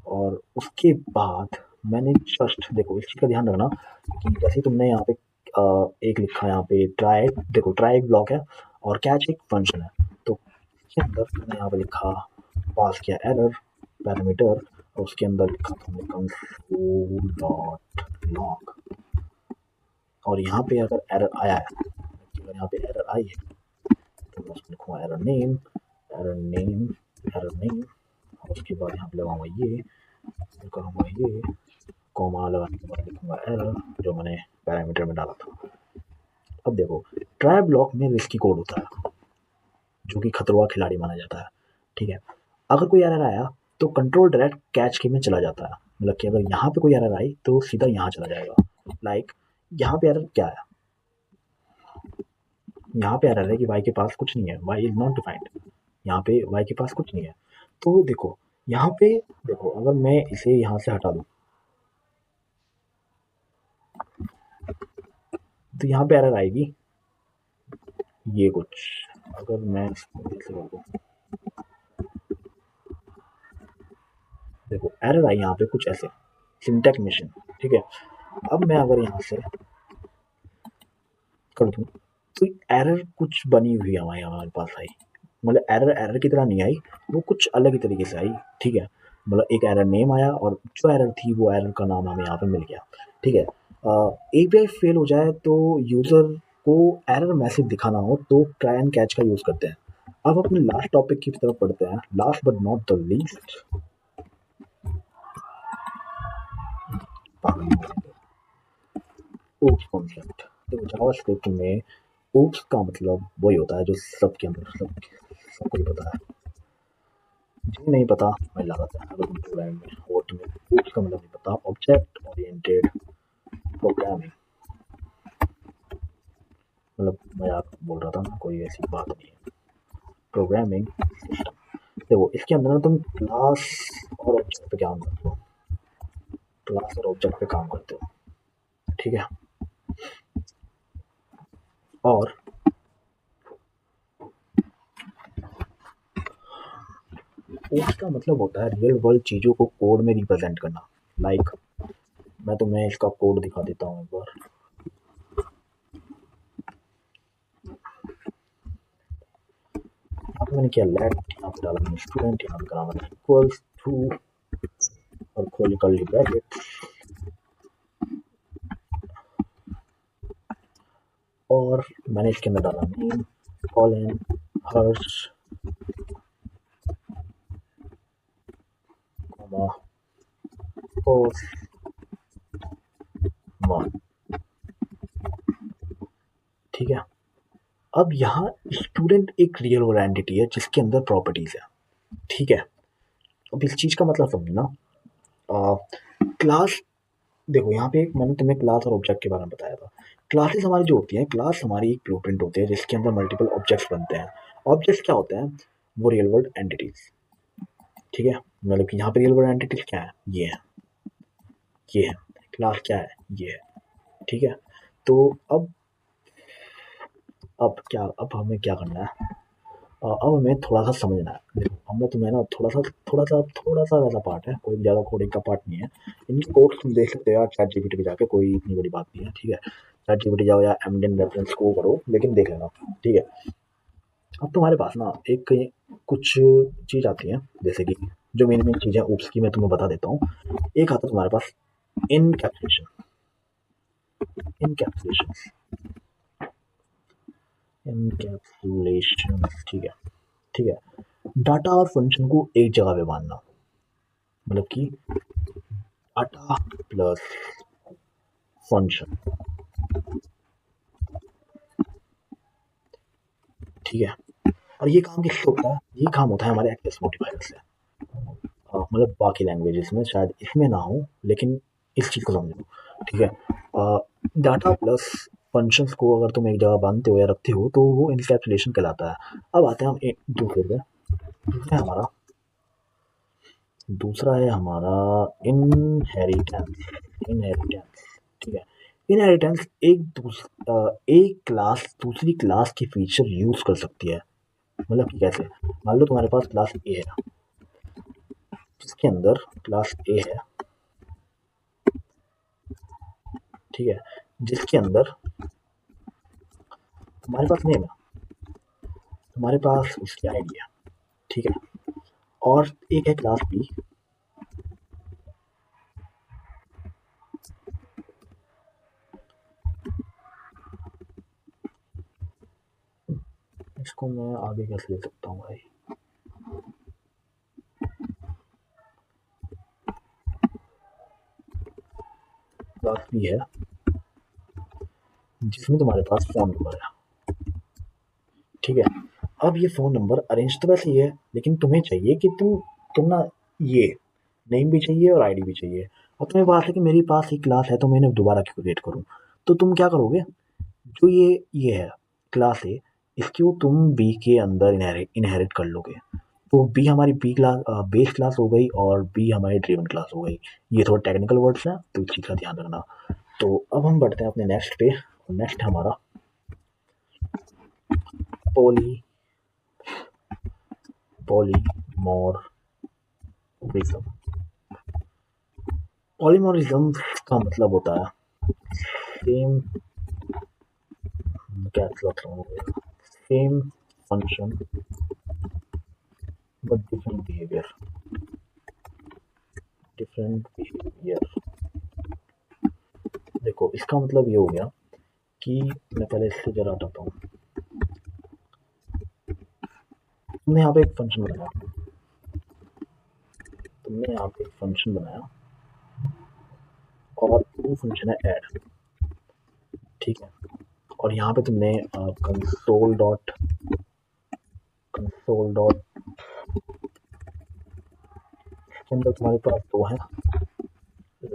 और उसके बाद मैंने जस्ट देखो इस चीज़ का ध्यान रखना कि जैसे तुमने यहाँ पे एक लिखा, यहाँ पे ट्राई, देखो ट्राई एक ब्लॉक है और कैच एक फंक्शन है। तो इसके अंदर मैंने यहाँ पे लिखा, पास किया एरर पैरामीटर, और उसके अंदर लिखा तुमने कंसोल डॉट लॉग। और यहाँ पे अगर एरर आया है, अगर यहाँ पे एरर आई है, तो मैं उसको लिखूँगा error name, error name, error name, और उसके बाद यहाँ पे लगाऊंगा ये, करूँगा ये, कॉमा लगाने के बाद लिखूंगा एरर जो मैंने पैरामीटर में डाला था। अब देखो, ट्राई ब्लॉक में रिस्की कोड होता है जो कि खतरनाक खिलाड़ी माना जाता है। ठीक है, अगर कोई एरर आया तो कंट्रोल डायरेक्ट कैच की में चला जाता है। मतलब कि अगर यहाँ पे कोई एरर आई तो सीधा यहाँ चला जाएगा। लाइक यहाँ पे एरर क्या है, यहाँ पे एरर है कि वाई के पास कुछ नहीं है, वाई इज नॉट डिफाइंड। यहाँ पे वाई के पास कुछ नहीं है। तो देखो यहाँ पे, देखो अगर मैं इसे यहाँ से हटा दूँ तो यहाँ पे एरर आएगी ये कुछ। अगर मैं इसको ऐसे कर दूँ, देखो एरर आई यहाँ पे कुछ ऐसे, सिंटैक्स मिशन। ठीक है, अब मैं अगर यहाँ से कर दूँ तो एरर कुछ बनी हुई है हमारे पास आई। मतलब एरर एरर की तरह नहीं आई, वो कुछ अलग ही तरीके से आई। ठीक है, मतलब एक एरर नेम आया और जो एरर थी वो एरर का नाम हमें यहाँ पे मिल गया। ठीक है, एपीआई फेल हो जाए तो यूज़र को एरर मैसेज दिखाना हो तो ट्राई एंड कैच का यूज़ करते हैं। अब अपने लास्ट टॉपिक की तरफ पढ़ते हैं, last but not the least, oops concept. देखो जावास्क्रिप्ट में ओप्स का मतलब वही होता है जो सबके अंदर सबको ही पता है। जिन्हें नहीं पता मैं लगाता है, अगर तुम प्रोग्रामिंग में और तुम्हें ओप्स का मतलब नहीं पता, ऑब्जेक्ट ओरिएंटेड प्रोग्रामिंग, मतलब मैं आपको बोल रहा था ना, कोई ऐसी बात नहीं है। प्रोग्रामिंग सिस्टम, देखो इसके अंदर ना तुम क्लास और ऑब्जेक्ट पे काम करते हो, क्लास और ऑब्जेक्ट पे काम करते हो। ठीक है, और उसका मतलब होता है रियल वर्ल्ड चीज़ों को कोड में रिप्रेजेंट करना। लाइक मैं तुम्हें इसका कोड दिखा देता हूँ एक बार। यहाँ पे मैंने क्या लेट, यहाँ पे डाला मैंने स्टूडेंट, यहाँ पे करा मैंने इक्वल्स टू और खोली कर्ली ब्रैकेट और मैंने इसके अंदर डाला नेम कॉलन हर्ष कॉमा पोस्ट 1। ठीक है, अब यहाँ स्टूडेंट एक रियल वर्ल्ड एंटिटी है जिसके अंदर प्रॉपर्टीज है। ठीक है, अब इस चीज का मतलब समझना। क्लास देखो, यहाँ पे मैंने तुम्हें क्लास और ऑब्जेक्ट के बारे में बताया था। क्लासेस हमारी जो होती हैं, क्लास हमारी एक ब्लूप्रिंट होती है जिसके अंदर मल्टीपल ऑब्जेक्ट्स बनते हैं। ऑब्जेक्ट्स क्या होते हैं? वो रियल वर्ल्ड एंटिटीज। ठीक है, मतलब कि यहाँ पे रियल वर्ल्ड एंटिटीज क्या है? ये है, ये है। क्लास क्या है? ये है। ठीक है, तो अब हमें क्या करना है? अब हमें थोड़ा सा समझना है। देखो, हमने तुम्हें ना थोड़ा सा वैसा पार्ट है, कोई ज़्यादा कोडिंग का पार्ट नहीं है। इनकी कोड्स तुम देख सकते हो यार चैट जीपीटी पे जाके, कोई इतनी बड़ी बात नहीं है। ठीक है, चैट जीपीटी जाओ या एमडीएन रेफरेंस को करो, लेकिन देख लेना। ठीक है, अब तुम्हारे पास ना एक कुछ चीज़ आती है, जैसे कि जो मेन मेन चीज़ें ऊप्स की मैं तुम्हें बता देता हूँ। एक आता है तुम्हारे पास इनकैप्सुलेशन। इनकैप्सुलेशन इनकैप्सुलेशन ठीक है, ठीक है। डाटा और फंक्शन को एक जगह पे बांधना, मतलब कि डाटा प्लस फंक्शन। ठीक है, और ये काम किससे होता है? ये काम होता है हमारे एक्सेस मॉडिफायर से। मतलब बाकी लैंग्वेजेस में शायद इसमें ना हो, लेकिन इस चीज़ को समझो। ठीक है, डाटा प्लस फंक्शंस को अगर तुम एक जगह बांधते हो या रखते हो तो वो इनकैप्सुलेशन कहलाता है। अब आते हैं हम दूसरे पे। दूसरा है हमारा इनहेरिटेंस। इनहेरिटेंस ठीक है, इनहेरिटेंस एक क्लास दूसरी क्लास की फीचर यूज कर सकती है। मतलब कि कैसे? मान लो तुम्हारे पास क्लास ए है, जिसके अंदर क्लास ए है। ठीक है, जिसके अंदर तुम्हारे पास नेम है, तुम्हारे पास उसकी आईडी है। ठीक है, और एक है क्लास बी। इसको मैं आगे कैसे ले सकता हूँ भाई? क्लास बी है जिसमें तुम्हारे पास फोन नंबर है। ठीक है, अब ये फ़ोन नंबर अरेंज तो वैसे ही है, लेकिन तुम्हें चाहिए कि तुम ना ये नेम भी चाहिए और आईडी भी चाहिए। और तुम्हें बात है कि मेरे पास एक क्लास है तो मैं इन्हें दोबारा क्यों क्रिएट करूँ? तो तुम क्या करोगे? जो ये है क्लास है, इसको तुम बी के अंदर इनहेरिट कर लोगे। तो बी हमारी बी क्लास बेस क्लास हो गई और बी हमारी ड्रिवन क्लास हो गई। ये थोड़ा टेक्निकल वर्ड्स हैं तो इस चीज़ का ध्यान रखना। तो अब हम बढ़ते हैं अपने नेक्स्ट पे। नेक्स्ट हमारा पॉली पॉलीमॉर्फिज्म। पॉलीमॉर्फिज्म का मतलब होता है सेम, क्या मतलब same function but different behaviour. देखो, इसका मतलब ये हो गया कि मैं पहले इससे जरा हटाता हूँ। तुमने यहाँ पे एक फंक्शन बनाया, तुमने यहाँ पे एक फंक्शन बनाया और वो फंक्शन है ऐड। ठीक है, और यहाँ पे तुमने कंसोल डॉट के अंदर तुम्हारे पास दो है,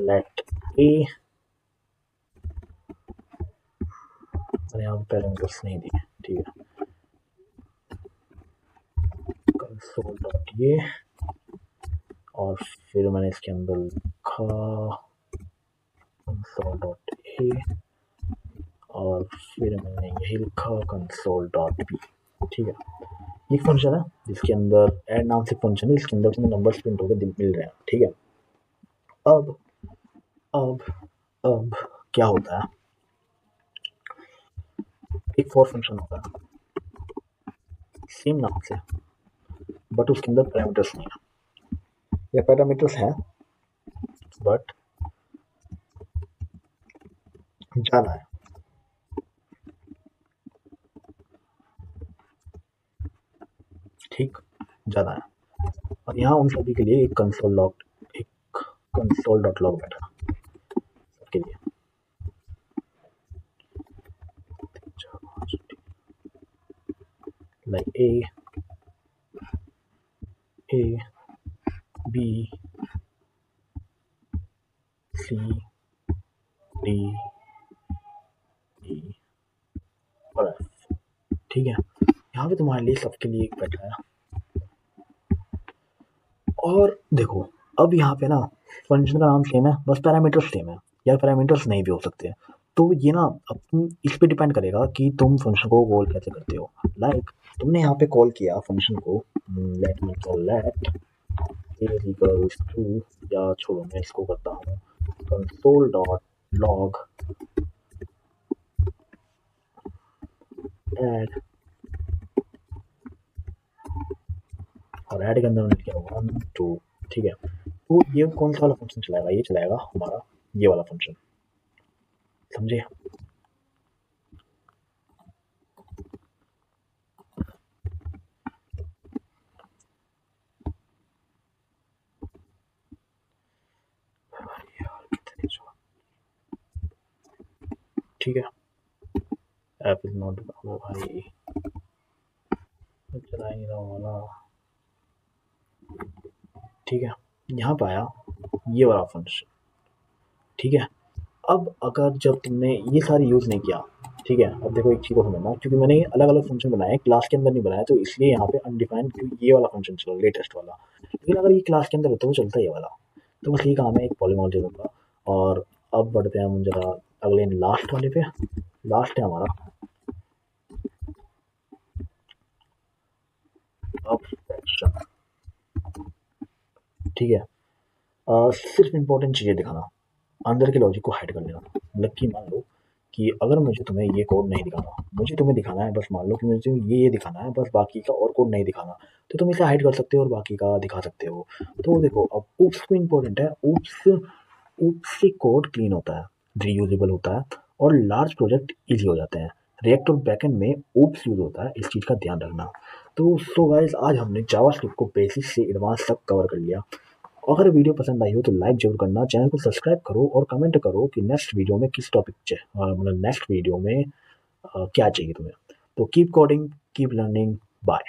लेट ए, और यहाँ पे पैरामीटर्स नहीं दिए। ठीक है, कंसोल डॉट ये, और फिर मैंने इसके अंदर लिखा कंसोल डॉट ए, और फिर मैंने यही लिखा कंसोल डॉट बी। ठीक है, ये फंक्शन है जिसके अंदर ऐड नाम से फंक्शन है जिसके अंदर तुम्हें नंबर्स प्रिंट होकर मिल रहे हैं। ठीक है, अब अब अब क्या होता है? एक फॉर फंक्शन होता है सेम नाम से, बट उसके अंदर पैरामीटर्स नहीं है। ये पैरामीटर्स हैं बट ज़्यादा है, ठीक, ज़्यादा है। और यहाँ उन सभी के लिए एक कंसोल डॉट लॉग बैठा सबके लिए। Like A B C D E और एफ, ठीक है। यहाँ पे तुम्हारे लिए सबके लिए एक बैठा है। और देखो अब यहाँ पे ना फंक्शन का नाम सेम है, बस पैरामीटर्स सेम है, या पैरामीटर्स नहीं भी हो सकते हैं। तो ये ना अब तुम इस पे डिपेंड करेगा कि तुम फंक्शन को कॉल कैसे करते हो। लाइक तुमने यहाँ पे कॉल किया फंक्शन को, let me call let A equals to, या छोड़ो मैं इसको करता हूँ कंसोल डॉट लॉग ऐड, और ऐड के अंदर मैंने किया 1 2, ठीक है। तो ये कौन सा वाला फंक्शन चलाएगा, ये चलाएगा हमारा ये वाला फंक्शन, समझे। ठीक है, ऐप इज नॉट भाई चला ही नहीं रहा वाला, ठीक है। यहाँ पे आया ये वाला फंक्शन, ठीक है। अब अगर जब तुमने ये सारे यूज़ नहीं किया, ठीक है, अब देखो एक चीज़ को समझना, क्योंकि मैंने ये अलग अलग फंक्शन बनाए क्लास के अंदर नहीं बनाया, तो इसलिए यहाँ पे अनडिफाइंड ये वाला फंक्शन चला लेटेस्ट वाला। लेकिन अगर ये क्लास के अंदर होता तो चलता ये वाला। तो बस ये काम है एक पॉलीमॉर्फ दे दूंगा। और अब बढ़ते हैं हम जरा अगले लास्ट वाले पे। लास्ट है हमारा अब्स्ट्रैक्शन, ठीक है। सिर्फ इंपॉर्टेंट चीज़ें दिखाना, अंदर के लॉजिक को हाइड कर देना। मतलब कि मान लो कि अगर मुझे तुम्हें ये कोड नहीं दिखाना, मुझे तुम्हें दिखाना है, बस मान लो कि मुझे ये दिखाना है, बस बाकी का और कोड नहीं दिखाना, तो तुम इसे हाइड कर सकते हो और बाकी का दिखा सकते हो। तो देखो अब ऊप्स को इम्पोर्टेंट है, ऊप्स ऊप्स से कोड क्लीन होता है, रीयूजेबल होता है, और लार्ज प्रोजेक्ट ईजी हो जाते हैं। रिएक्ट और बैकएंड में ऊप्स यूज होता है, इस चीज़ का ध्यान रखना। तो सो गाइस आज हमने जावास्क्रिप्ट को बेसिक से एडवांस तक कवर कर लिया। अगर वीडियो पसंद आई हो तो लाइक जरूर करना, चैनल को सब्सक्राइब करो और कमेंट करो कि नेक्स्ट वीडियो में किस टॉपिक मतलब नेक्स्ट वीडियो में क्या चाहिए तुम्हें। तो keep coding, keep learning, bye.